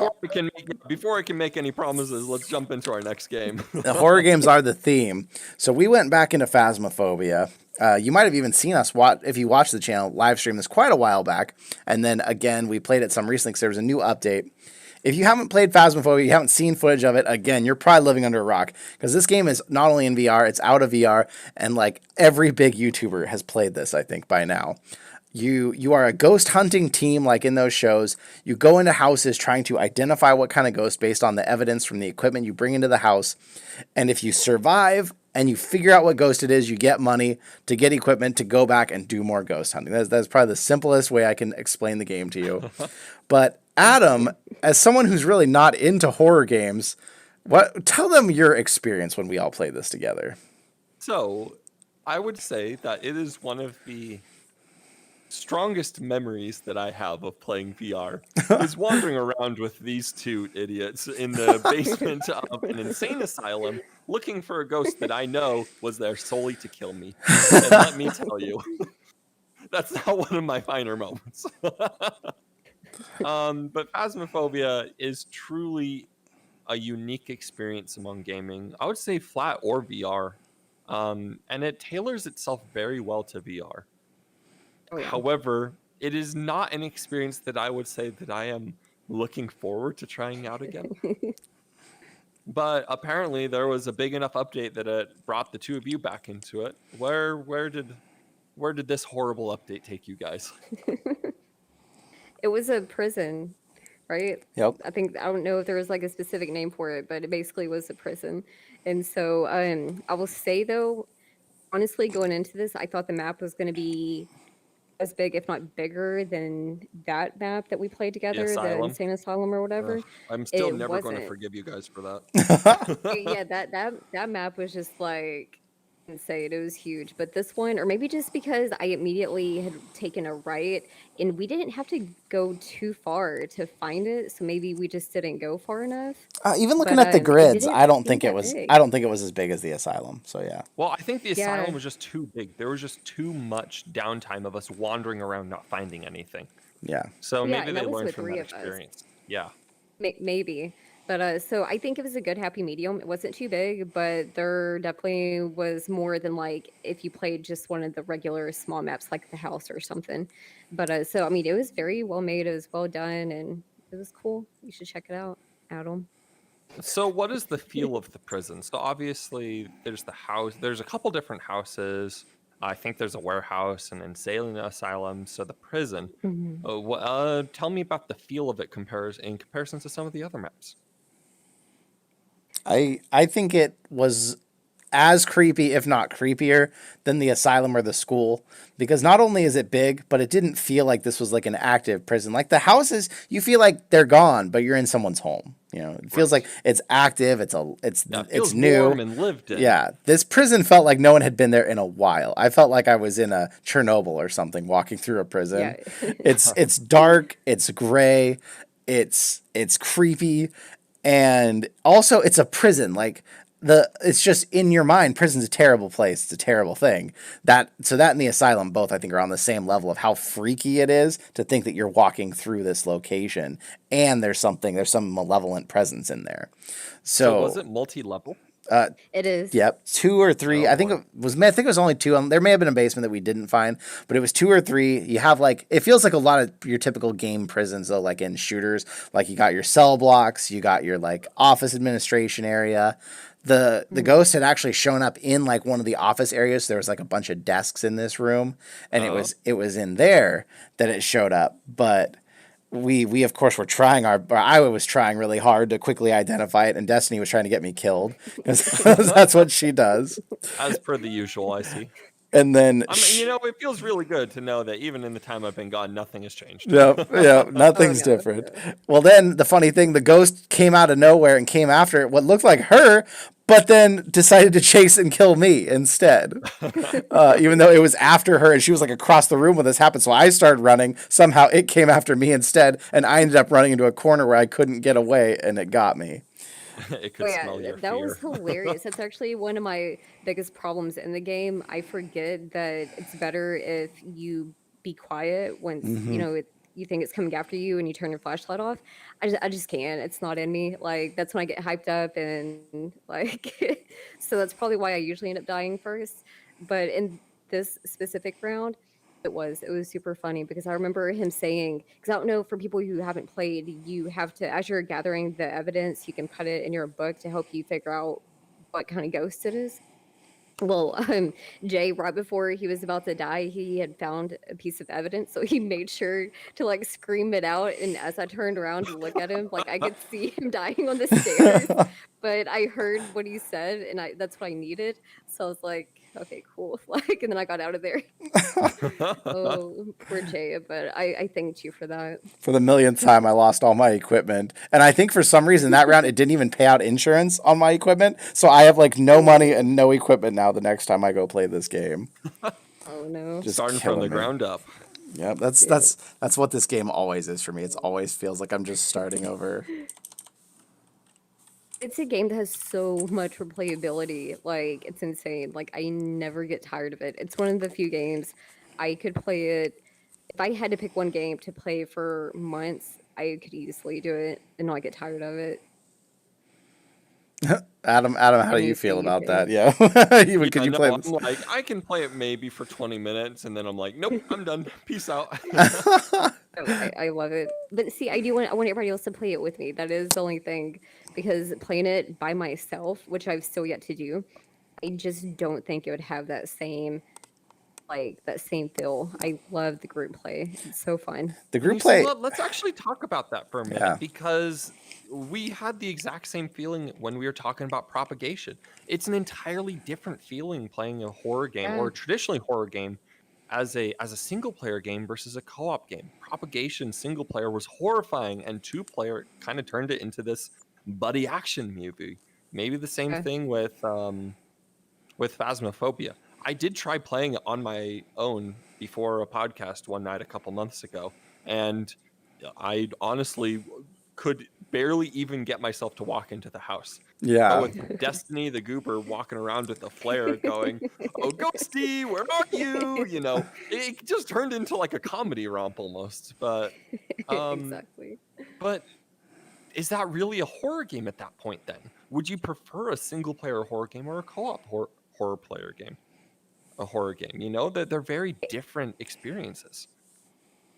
before I can make any promises, let's jump into our next game. the horror games are the theme. So we went back into Phasmophobia. You might have even seen us watch, if you watch the channel, live stream this quite a while back. And then again, we played it some recently because there was a new update. If you haven't played Phasmophobia, you haven't seen footage of it, again, you're probably living under a rock. Because this game is not only in VR, it's out of VR. And like every big YouTuber has played this, I think, by now. You are a ghost hunting team like in those shows. You go into houses trying to identify what kind of ghost based on the evidence from the equipment you bring into the house. And if you survive and you figure out what ghost it is, you get money to get equipment to go back and do more ghost hunting. That's probably the simplest way I can explain the game to you. But Adam, as someone who's really not into horror games, tell them your experience when we all played this together. So, I would say that it is one of the strongest memories that I have of playing VR is wandering around with these two idiots in the basement of an insane asylum looking for a ghost that I know was there solely to kill me. And let me tell you, that's not one of my finer moments. But Phasmophobia is truly a unique experience among gaming. I would say flat or VR. And it tailors itself very well to VR. Oh, yeah. However, it is not an experience that I would say that I am looking forward to trying out again. But apparently there was a big enough update that it brought the two of you back into it. Where did this horrible update take you guys? It was a prison, right? Yep. I don't know if there was like a specific name for it, but it basically was a prison. And so I will say though, honestly, going into this, I thought the map was going to be as big, if not bigger, than that map that we played together, the Insane Asylum or whatever. I'm still It never going to wasn't. forgive you guys for that. Yeah, that map was just like insane. It was huge. But this one, or maybe just because I immediately had taken a right and we didn't have to go too far to find it, so maybe we just didn't go far enough. Even looking But at the grids, didn't I don't seem think it that was. big. I don't think it was as big as the asylum. So yeah. Well, I think the Yeah. asylum was just too big. There was just too much downtime of us wandering around not finding anything. Yeah. So Yeah, maybe and they that was learned with from 3 that of us. experience. Yeah. Maybe. But so I think it was a good happy medium. It wasn't too big, but there definitely was more than like if you played just one of the regular small maps like the house or something. But so I mean, it was very well made. It was well done, and it was cool. You should check it out, Adam. So what is the feel of the prison? So obviously there's the house. There's a couple different houses. I think there's a warehouse and insane asylum. So the prison. Tell me about the feel of it in comparison to some of the other maps. I think it was as creepy, if not creepier, than the asylum or the school. Because not only is it big, but it didn't feel like this was like an active prison. Like the houses, you feel like they're gone, but you're in someone's home. It feels like it's active. It's new, warm and lived in. Yeah, this prison felt like no one had been there in a while. I felt like I was in a Chernobyl or something, walking through a prison. Yeah. It's dark. It's gray. It's creepy. And also, it's a prison. Like it's just in your mind. Prison's a terrible place. It's a terrible thing. That and the asylum both, I think, are on the same level of how freaky it is to think that you're walking through this location and there's some malevolent presence in there. So was it multi-level? It is. Yep, 2 or 3. Oh, I think it was only 2. There may have been a basement that we didn't find, but it was 2 or 3. You have it feels like a lot of your typical game prisons though, like in shooters. Like you got your cell blocks, you got your office administration area. The ghost had actually shown up in one of the office areas. So there was a bunch of desks in this room, and it was in there that it showed up. But we of course were trying I was trying really hard to quickly identify it, and Destiny was trying to get me killed because that's what she does. As per the usual, I see. And then, it feels really good to know that even in the time I've been gone, nothing has changed. nothing's different. Well, then the funny thing, the ghost came out of nowhere and came after what looked like her, but then decided to chase and kill me instead. Even though it was after her and she was like across the room when this happened. So I started running. Somehow it came after me instead, and I ended up running into a corner where I couldn't get away, and it got me. It could smell your that fear. was hilarious. That's actually one of my biggest problems in the game. I forget that it's better if you be quiet once you think it's coming after you and you turn your flashlight off. I just can't. It's not in me. Like that's when I get hyped up and like so that's probably why I usually end up dying first. But in this specific round, it was super funny because I remember him saying, because I don't know, for people who haven't played, you have to, as you're gathering the evidence, you can put it in your book to help you figure out what kind of ghost it is. Well, Jay, right before he was about to die, he had found a piece of evidence, so he made sure to like scream it out. And as I turned around to look at him, like I could see him dying on the stairs, but I heard what he said, and that's what I needed. So I was like, okay, cool. Like, and then I got out of there. Oh, poor Jay, but I thanked you for that. For the millionth time, I lost all my equipment. And I think for some reason that round, it didn't even pay out insurance on my equipment. So I have like no money and no equipment now the next time I go play this game. Oh, no. Just starting from the ground up. Yep, that's what this game always is for me. It always feels like I'm just starting over. It's a game that has so much replayability. Like, it's insane. Like, I never get tired of it. It's one of the few games I could play it. If I had to pick one game to play for months, I could easily do it and not get tired of it. Adam, how do you feel about that? Yeah. Could you play this? I'm like, I can play it maybe for 20 minutes, and then I'm like, nope, I'm done. Peace out. I love it. But see, I want everybody else to play it with me. That is the only thing. Because playing it by myself, which I've still yet to do, I just don't think it would have that same feel. I love the group play. It's so fun. The group play. Let's actually talk about that for a minute, because we had the exact same feeling when we were talking about Propagation. It's an entirely different feeling playing a horror game or a traditionally horror game as a single player game versus a co-op game. Propagation single player was horrifying, and 2-player kind of turned it into this buddy action movie. Maybe the same thing with Phasmophobia. I did try playing it on my own before a podcast one night a couple months ago, and I honestly could barely even get myself to walk into the house. Yeah. With Destiny the Goober walking around with a flare going, "Oh, Ghosty, where are you?" You know, it just turned into like a comedy romp almost. But exactly. But is that really a horror game at that point then? Would you prefer a single player horror game or a co-op horror player game? A horror game, you know, that they're very different experiences.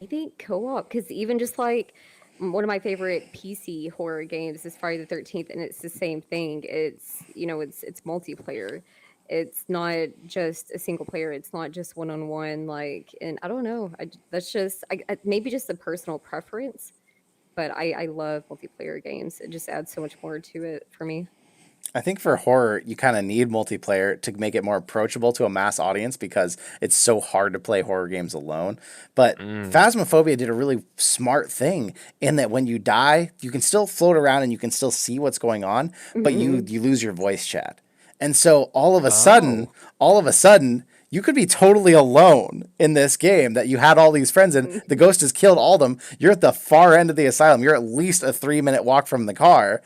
I think co-op, because even just like one of my favorite PC horror games is Friday the 13th, and it's the same thing. It's it's multiplayer. It's not just a single player. It's not just one-on-one. Like, and I don't know. That's just maybe just a personal preference. But I love multiplayer games. It just adds so much more to it for me. I think for horror, you kind of need multiplayer to make it more approachable to a mass audience because it's so hard to play horror games alone. But Phasmophobia did a really smart thing in that when you die, you can still float around and you can still see what's going on, but you lose your voice chat. And so all of a sudden, you could be totally alone in this game that you had all these friends and the ghost has killed all of them. You're at the far end of the asylum. You're at least a 3-minute walk from the car.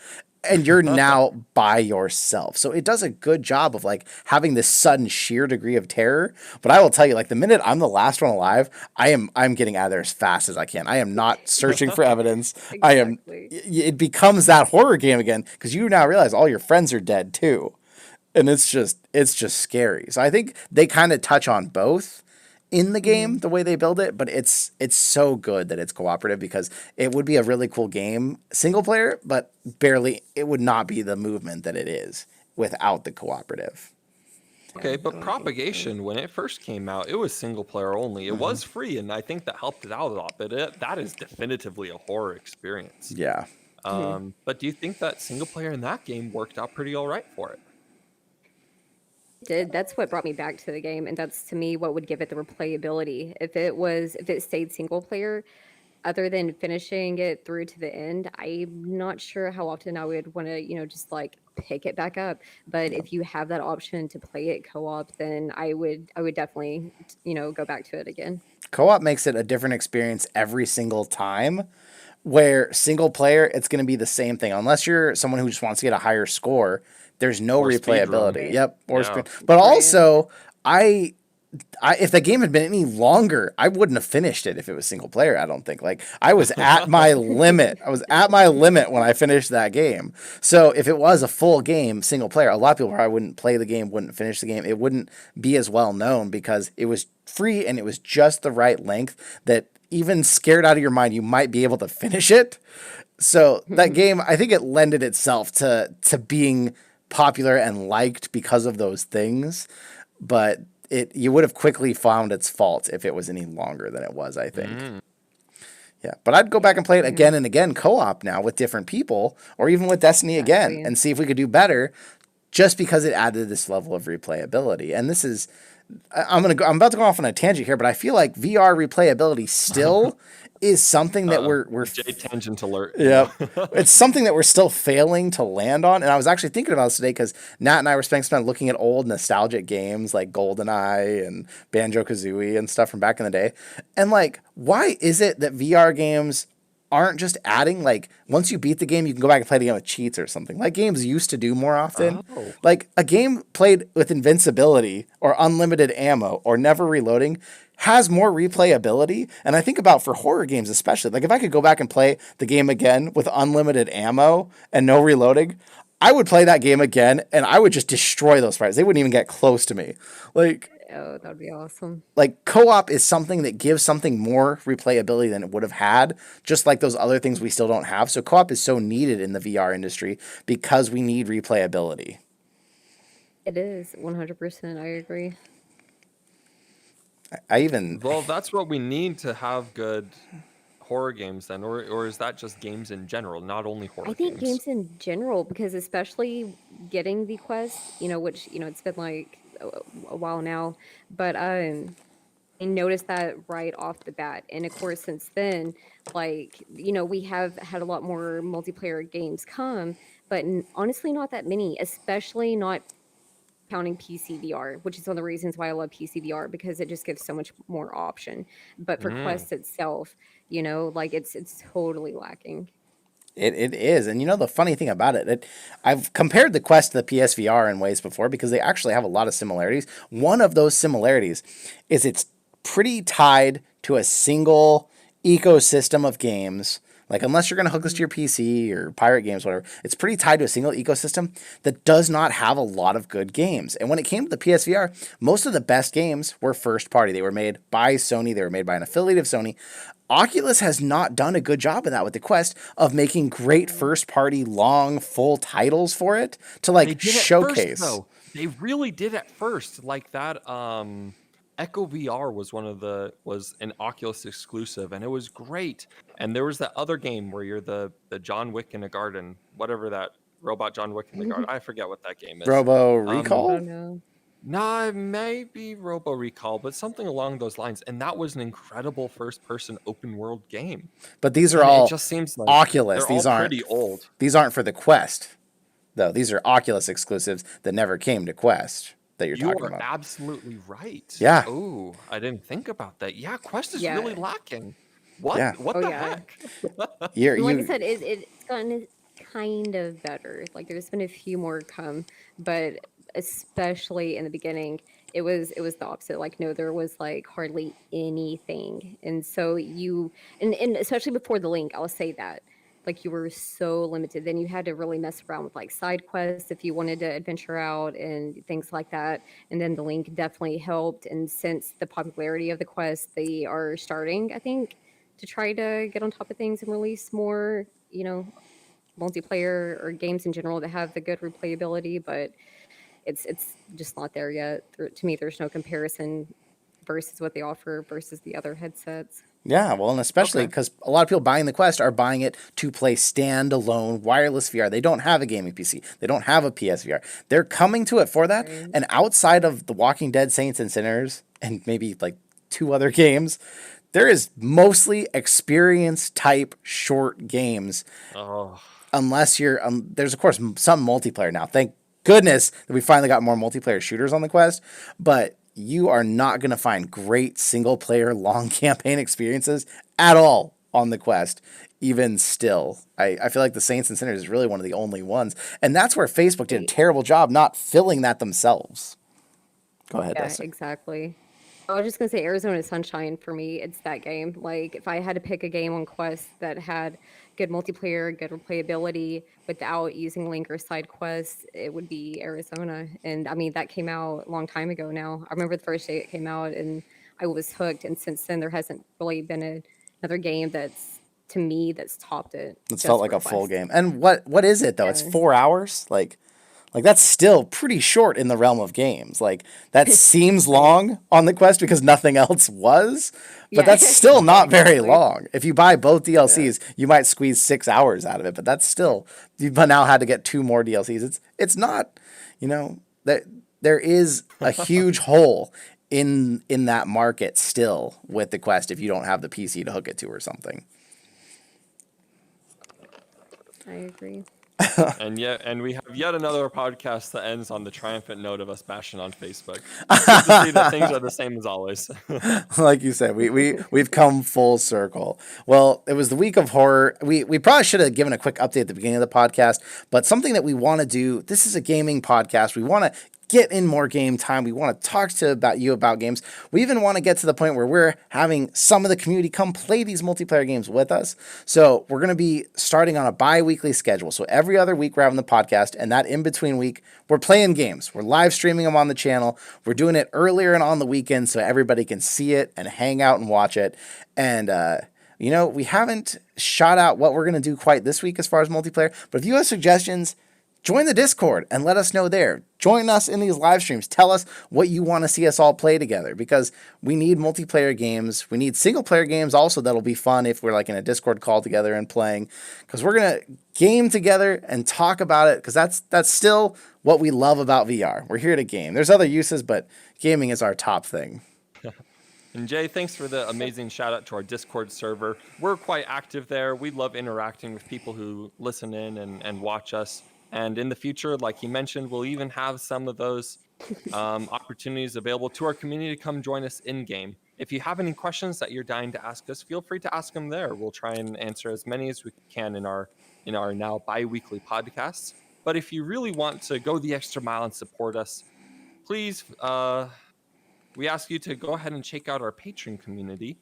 And you're now by yourself. So it does a good job of like having this sudden sheer degree of terror. But I will tell you, like the minute I'm the last one alive, I'm getting out of there as fast as I can. I am not searching for evidence. Exactly. It becomes that horror game again because you now realize all your friends are dead too. And it's just scary. So I think they kind of touch on both in the game, the way they build it, but it's so good that it's cooperative because it would be a really cool game single player, but it would not be the movement that it is without the cooperative. Okay, I but don't think so. Propagation, when it first came out, it was single player only. It was free, and I think that helped it out a lot. But that is definitively a horror experience. Yeah. Mhm. But do you think that single player in that game worked out pretty all right for it? Did that's what brought me back to the game, and that's to me what would give it the replayability. If it stayed single player, other than finishing it through to the end, I'm not sure how often I would want to, just like pick it back up. But if you have that option to play it co-op, then I would definitely, go back to it again. Co-op makes it a different experience every single time. Where single player, it's going to be the same thing. Unless you're someone who just wants to get a higher score, there's no Or speed run. replayability. Right. Yep. Or Yeah. speed. But Right. also, I if the game had been any longer, I wouldn't have finished it if it was single player. I don't think. Like I was at my limit. I was at my limit when I finished that game. So if it was a full game single player, a lot of people probably wouldn't play the game, wouldn't finish the game. It wouldn't be as well known because it was free and it was just the right length that even scared out of your mind, you might be able to finish it. So that game, I think it lended itself to being popular and liked because of those things, but you would have quickly found its fault if it was any longer than it was, I think. Yeah, but I'd go back and play it again and again co-op now with different people or even with Destiny again Exactly. and see if we could do better just because it added this level of replayability. And this is I'm about to go off on a tangent here, but I feel like VR replayability still is something that we're J tangent alert. yeah, it's something that we're still failing to land on. And I was actually thinking about this today because Nat and I were spending some time looking at old nostalgic games like GoldenEye and Banjo Kazooie and stuff from back in the day. And like, why is it that VR games aren't just adding like once you beat the game, you can go back and play the game with cheats or something like games used to do more often? Oh. Like a game played with invincibility or unlimited ammo or never reloading has more replayability. And I think about for horror games, especially, like if I could go back and play the game again with unlimited ammo and no reloading, I would play that game again and I would just destroy those sprites. They wouldn't even get close to me. Oh, that would be awesome. Like co-op is something that gives something more replayability than it would have had, just like those other things we still don't have. So co-op is so needed in the VR industry because we need replayability. It is 100%. I agree. I even Well, that's what we need to have good horror games then, or is that just games in general, not only horror I think games? games in general, because especially getting the quest, which it's been like a while now, but I noticed that right off the bat, and of course since then, like we have had a lot more multiplayer games come, but honestly not that many, especially not counting PCVR, which is one of the reasons why I love PCVR because it just gives so much more option. But for Mm. Quest itself, like it's totally lacking. it is. And you know the funny thing about I've compared the Quest to the PSVR in ways before because they actually have a lot of similarities. One of those similarities is it's pretty tied to a single ecosystem of games. Like unless you're going to hook this to your PC or pirate games, whatever, it's pretty tied to a single ecosystem that does not have a lot of good games. And when it came to the PSVR, most of the best games were first party. They were made by Sony. They were made by an affiliate of Sony. Oculus has not done a good job of that with the Quest of making great first party long full titles for it to They like did at first, showcase. though. They really did at first. Like that Echo VR was an Oculus exclusive, and it was great. And there was that other game where you're the John Wick in a garden, whatever that robot John Wick in the garden. I forget what that game is. Robo I Recall? don't know. Nah, maybe Robo Recall, but something along those lines. And that was an incredible first-person open-world game. But these are And it all just seems like Oculus. they're all pretty old. These aren't for the Quest, though. These are Oculus exclusives that never came to Quest that you're You talking are about. absolutely right. Yeah. Oh, I didn't think about that. Yeah, Quest is Yeah. really lacking. What? Yeah. What Oh, the yeah. heck? And like I said, it's gotten kind of better. Like there's been a few more come, but especially in the beginning, it was the opposite. Like no, there was like hardly anything, and so and especially before the link, I'll say that. Like you were so limited. Then you had to really mess around with like side quests if you wanted to adventure out and things like that. And then the link definitely helped. And since the popularity of the quest, they are starting, I think, to try to get on top of things and release more, multiplayer or games in general that have the good replayability. But it's just not there yet. To me, there's no comparison versus what they offer versus the other headsets. Yeah, well, and especially because a lot of people buying the Quest are buying it to play standalone wireless VR. They don't have a gaming PC. They don't have a PSVR. They're coming to it for that. Right. And outside of The Walking Dead, Saints and Sinners, and maybe like 2 other games, there is mostly experience type short games. Oh. Unless you're, there's of course some multiplayer now. Thank goodness that we finally got more multiplayer shooters on the Quest, but you are not going to find great single player long campaign experiences at all on the Quest, even still. I feel like the Saints and Sinners is really one of the only ones. And that's where Facebook did a terrible job not filling that themselves. Go ahead, Yeah, Dustin. exactly. I was just gonna say Arizona Sunshine for me, it's that game. Like if I had to pick a game on Quest that had good multiplayer, good replayability without using link or side quests, it would be Arizona. And I mean that came out a long time ago now. I remember the first day it came out and I was hooked. And since then there hasn't really been another game that's to me that's topped it. It's felt like a for full Quest. game. And what is it though? It's Yeah. 4 hours? Like that's still pretty short in the realm of games. Like that seems long on the Quest because nothing else was, but Yeah. that's still not very Exactly. long. If you buy both DLCs, you might squeeze 6 hours out of it, but that's still you've now had to get 2 more DLCs. It's not, that there is a huge hole in that market still with the Quest if you don't have the PC to hook it to or something. I agree. And we have yet another podcast that ends on the triumphant note of us bashing on Facebook. It's good to see that things are the same as always. Like you said, we've come full circle. Well, it was the week of horror. We probably should have given a quick update at the beginning of the podcast, but something that we want to do, this is a gaming podcast. We want to get in more game time. We want to talk to you about games. We even want to get to the point where we're having some of the community come play these multiplayer games with us. So we're going to be starting on a bi-weekly schedule. So every other week we're having the podcast, and that in-between week, we're playing games. We're live streaming them on the channel. We're doing it earlier and on the weekend so everybody can see it and hang out and watch it. And, we haven't shot out what we're going to do quite this week as far as multiplayer, but if you have suggestions, join the Discord and let us know there. Join us in these live streams. Tell us what you want to see us all play together because we need multiplayer games. We need single player games also that'll be fun if we're like in a Discord call together and playing because we're going to game together and talk about it because that's still what we love about VR. We're here to game. There's other uses, but gaming is our top thing. And Jay, thanks for the amazing shout out to our Discord server. We're quite active there. We love interacting with people who listen in and watch us. And in the future, like you mentioned, we'll even have some of those opportunities available to our community to come join us in-game. If you have any questions that you're dying to ask us, feel free to ask them there. We'll try and answer as many as we can in our now bi-weekly podcasts. But if you really want to go the extra mile and support us, please, we ask you to go ahead and check out our Patreon community.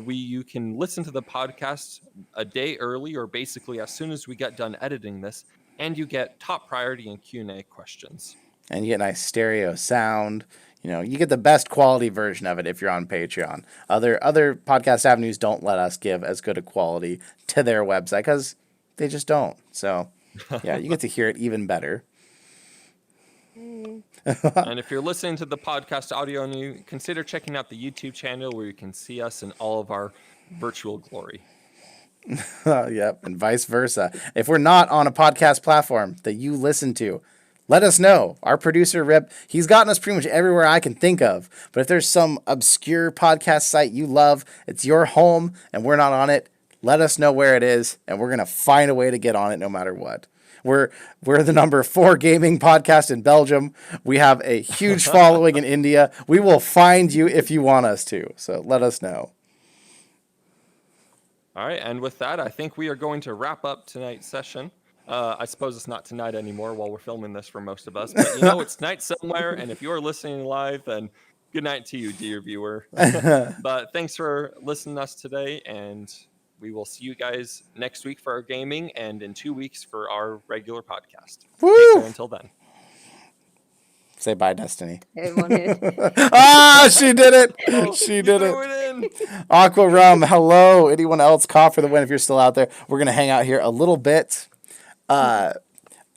You can listen to the podcast a day early or basically as soon as we get done editing this. And you get top priority and Q&A questions. And you get nice stereo sound. You get the best quality version of it if you're on Patreon. Other podcast avenues don't let us give as good a quality to their website because they just don't. So, yeah, you get to hear it even better. And if you're listening to the podcast audio, and you consider checking out the YouTube channel where you can see us in all of our virtual glory. Yep, and vice versa. If we're not on a podcast platform that you listen to, let us know. Our producer, Rip, he's gotten us pretty much everywhere I can think of. But if there's some obscure podcast site you love, it's your home, and we're not on it, let us know where it is, and we're going to find a way to get on it no matter what. We're the number 4 gaming podcast in Belgium. We have a huge following in India. We will find you if you want us to, so let us know. All right, and with that, I think we are going to wrap up tonight's session. I suppose it's not tonight anymore while we're filming this for most of us, but it's night somewhere, and if you're listening live, then good night to you, dear viewer. But thanks for listening to us today, and we will see you guys next week for our gaming and in 2 weeks for our regular podcast. Woo! Take care until then. Say bye, Destiny. She did it. She did it. Aqua Rum, hello. Anyone else? Cough for the win if you're still out there. We're going to hang out here a little bit.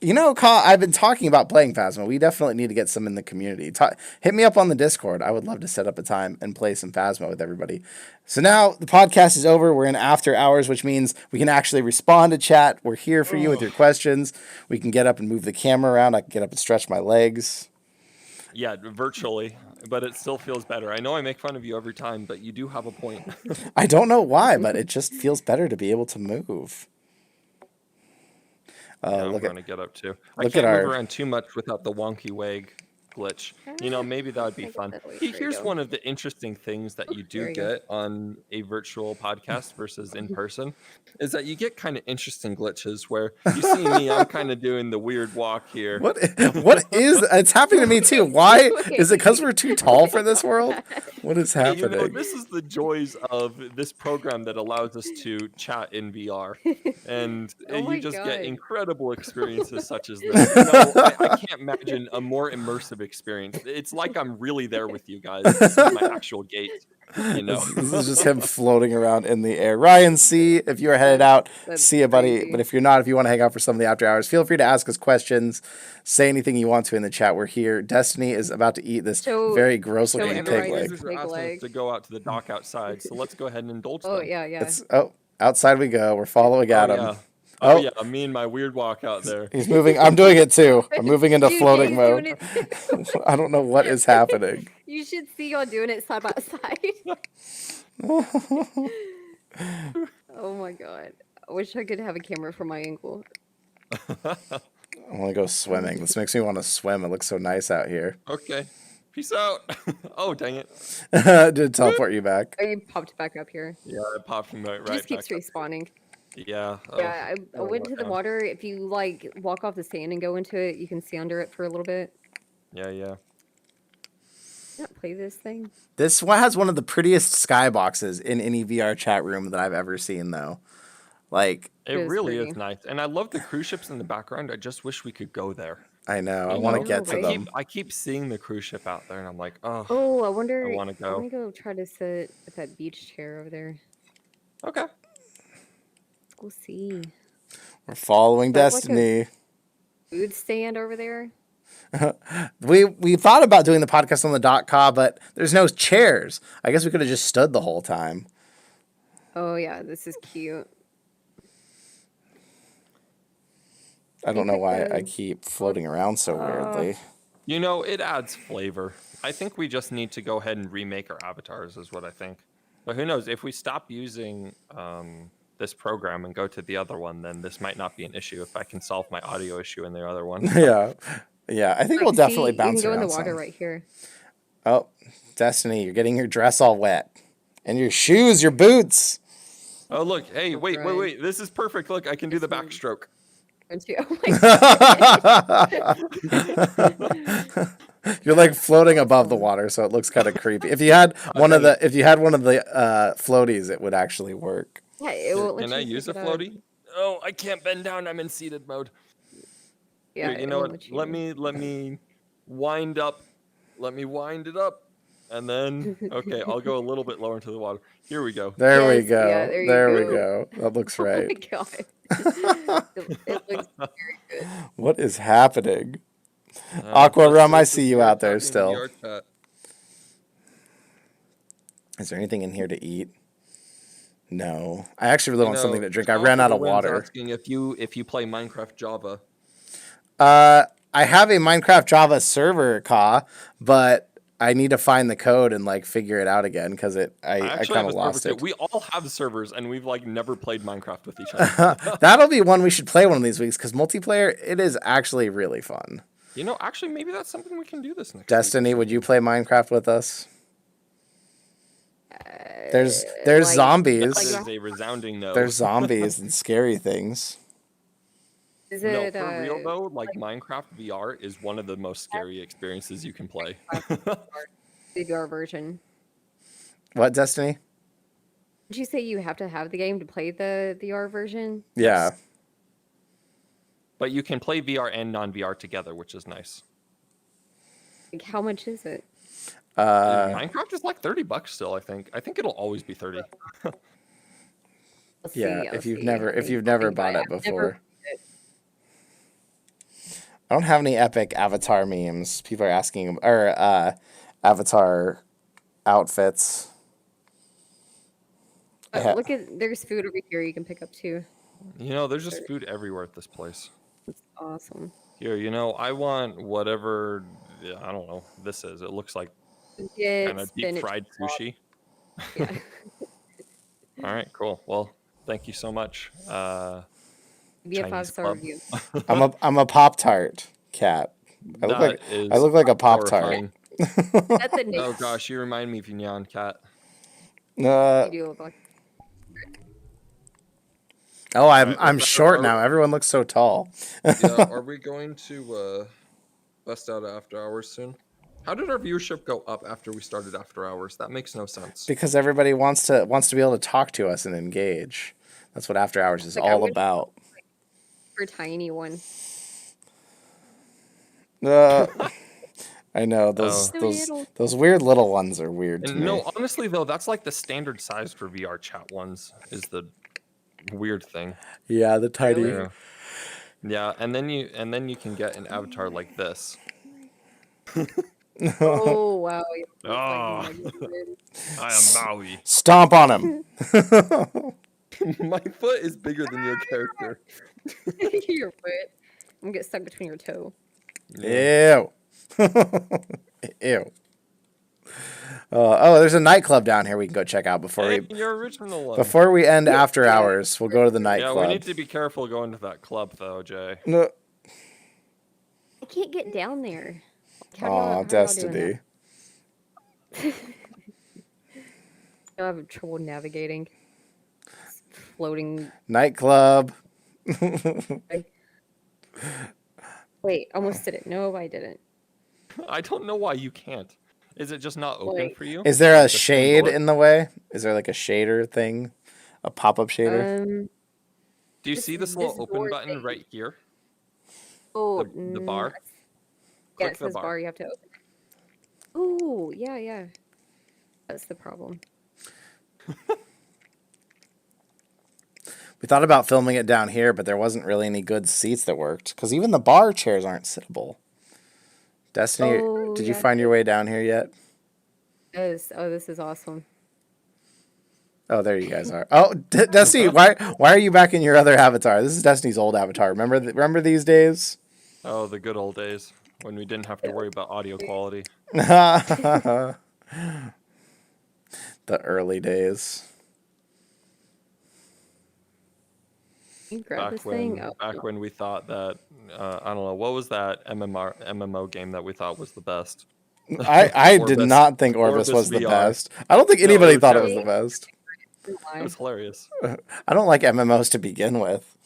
You know, I've been talking about playing Phasma. We definitely need to get some in the community. Hit me up on the Discord. I would love to set up a time and play some Phasma with everybody. So now the podcast is over. We're in after hours, which means we can actually respond to chat. We're here for you with your questions. We can get up and move the camera around. I can get up and stretch my legs. Yeah, virtually, but it still feels better. I know I make fun of you every time, but you do have a point. I don't know why, but it just feels better to be able to move. Yeah, I'm going to get up too. I Look can't at move around too much without the wonky wag glitch. You know, maybe that would be fun. Here's one of the interesting things that you do get on a virtual podcast versus in person is that you get kind of interesting glitches where you see me, I'm kind of doing the weird walk here. What is it's happening to me too? Why is it because we're too tall for this world? What is happening? You know, this is the joys of this program that allows us to chat in VR, and you just get incredible experiences such as this. You know, I can't imagine a more immersive experience. It's like I'm really there with you guys. This is my actual gate. You know, this is just him floating around in the air. Ryan, see if you are headed out, see you, buddy. But if you're not, if you want to hang out for some of the after hours, feel free to ask us questions. Say anything you want to in the chat. We're here. Destiny is about to eat this very gross looking pig leg. To go out to the dock outside, so let's go ahead and indulge them. Oh yeah. Outside we go. We're following Adam. Yeah. Oh yeah, me and my weird walk out there. He's moving. I'm doing it too. I'm moving into floating mode. I don't know what is happening. You should see y'all doing it side by side. Oh my god. I wish I could have a camera for my ankle. I want to go swimming. This makes me want to swim. It looks so nice out here. Okay. Peace out. Oh, dang it. Did it teleport you back? Oh, you popped back up here. Yeah, it popped me right It just keeps respawning. Yeah. Yeah, I went into the water. If you like walk off the sand and go into it, you can see under it for a little bit. Yeah. Not play this thing. This one has one of the prettiest skyboxes in any VR chat room that I've ever seen, though. Like it really is nice, and I love the cruise ships in the background. I just wish we could go there. I know. I want to get to them. I keep seeing the cruise ship out there, and I'm like, oh. Oh, I wonder. I want to go. Let me go try to sit at that beach chair over there. Okay. Let's go see. We're following Destiny. Like a food stand over there. We thought about doing the podcast on the .ca, but there's no chairs. I guess we could have just stood the whole time. Oh yeah, this is cute. I don't know why I keep floating around so weirdly. You know, it adds flavor. I think we just need to go ahead and remake our avatars is what I think. But who knows? If we stop using this program and go to the other one, then this might not be an issue if I can solve my audio issue in the other one. Yeah. I think we'll definitely bounce around. You can go in the water right here. Oh, Destiny, you're getting your dress all wet. And your shoes, your boots. Oh, look. Hey, wait. This is perfect. Look, I can do the backstroke. Oh my god. You're like floating above the water, so it looks kind of creepy. If you had one of the floaties, it would actually work. Yeah, can I use a floaty? Oh, I can't bend down. I'm in seated mode. Yeah, here, you know what? Let me wind up. Let me wind it up, and then okay, I'll go a little bit lower into the water. Here we go. There we go. Yeah, there we go. That looks right. Oh my god. It looks very good. What is happening? Aqua Rum, I see you out there still. Is there anything in here to eat? No. I actually really want something to drink. I ran out of water. Asking if you play Minecraft Java. I have a Minecraft Java server, but I need to find the code and like figure it out again because I kind of lost it. We all have servers and we've like never played Minecraft with each other. That'll be one we should play one of these weeks because multiplayer, it is actually really fun. You know, actually, maybe that's something we can do this next Destiny, week. Would you play Minecraft with us? There's zombies. That is a resounding no. There's zombies and scary things. Is it, no, for real though, like Minecraft VR is one of the most scary experiences you can play. The VR version. What, Destiny? Did you say you have to have the game to play the VR version? Yeah. But you can play VR and non-VR together, which is nice. Like, how much is it? Minecraft is like $30 still, I think. I think it'll always be 30. If you've never bought it before. I don't have any epic Avatar memes. People are asking, or Avatar outfits. Look at there's food over here you can pick up too. There's just food everywhere at this place. That's awesome. Here, I want whatever, I don't know, this is. It looks like kind of deep fried sushi. Yeah. All right, cool. Well, thank you so much. Be a 5-star review. I'm a Pop-Tart cat. I look like a Pop-Tart. That's a Oh gosh, you remind me of Neon Cat. You do look like. Oh, I'm short now. Everyone looks so tall. Yeah, are we going to bust out after hours soon? How did our viewership go up after we started after hours? That makes no sense. Because everybody wants to be able to talk to us and engage. That's what after hours is all about. For tiny one. I know those weird little ones are weird to me. No, honestly though, that's like the standard size for VR chat ones. Is the weird thing. Yeah, the tiny. Really? Yeah, and then you can get an avatar like this. Oh wow! Oh, I am Maui. Stomp on him. My foot is bigger than your character. Your foot. I'm gonna get stuck between your toe. Ew. Ew. There's a nightclub down here we can go check out before your original one. Before we end after hours. We'll go to the nightclub. Yeah, we need to be careful going to that club though, Jay. No. I can't get down there. Oh, Destiny. I have trouble navigating. It's floating. Nightclub. Wait, almost did it. No, I didn't. I don't know why you can't. Is it just not open for you? Is there a shade in the way? Is there like a shader thing? A pop-up shader? Do you see this little open button right here? Oh, the bar? Yeah, it says bar. You have to open it. Oh, yeah. That's the problem. We thought about filming it down here, but there wasn't really any good seats that worked. Because even the bar chairs aren't sittable. Destiny, did you find your way down here yet? Yes. Oh, this is awesome. Oh, there you guys are. Oh, Destiny, why are you back in your other avatar? This is Destiny's old avatar. Remember these days? Oh, the good old days when we didn't have to worry about audio quality. The early days. Back when we thought that I don't know, what was that MMO game that we thought was the best? I did not think Orbis was the best. I don't think anybody thought it was the best. It was hilarious. I don't like MMOs to begin with.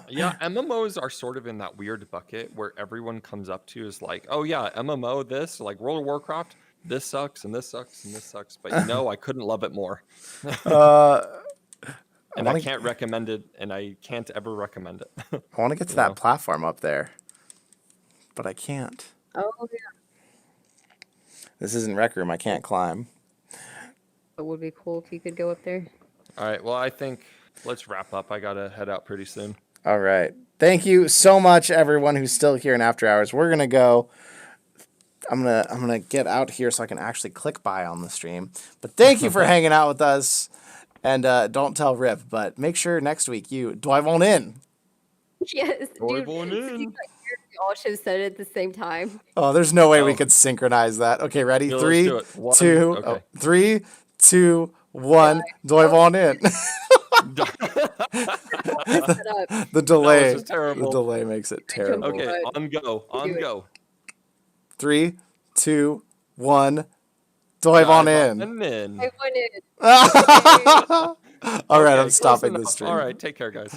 Yeah, MMOs are sort of in that weird bucket where everyone comes up to is like, oh yeah, MMO this, like World of Warcraft, this sucks and this sucks and this sucks. But I couldn't love it more. And I can't recommend it, and I can't ever recommend it. I want to get to that platform up there, but I can't. Oh, yeah. This isn't Rec Room. I can't climb. It would be cool if you could go up there. All right. Well, I think let's wrap up. I got to head out pretty soon. All right. Thank you so much, everyone who's still here in After Hours. We're going to go. I'm gonna get out here so I can actually click buy on the stream. But thank you for hanging out with us. And don't tell Rip, but make sure next week you dive on in. Yes, dive on in. We all should have said it at the same time. Oh, there's no way we could synchronize that. Okay, ready? Yeah, 3, 2, okay. 3, 2, 1. Dive on in. The delay. The delay makes it terrible. Okay, on go. 3, 2, 1. Dive on in. I won it. All right, I'm stopping the stream. All right, take care, guys.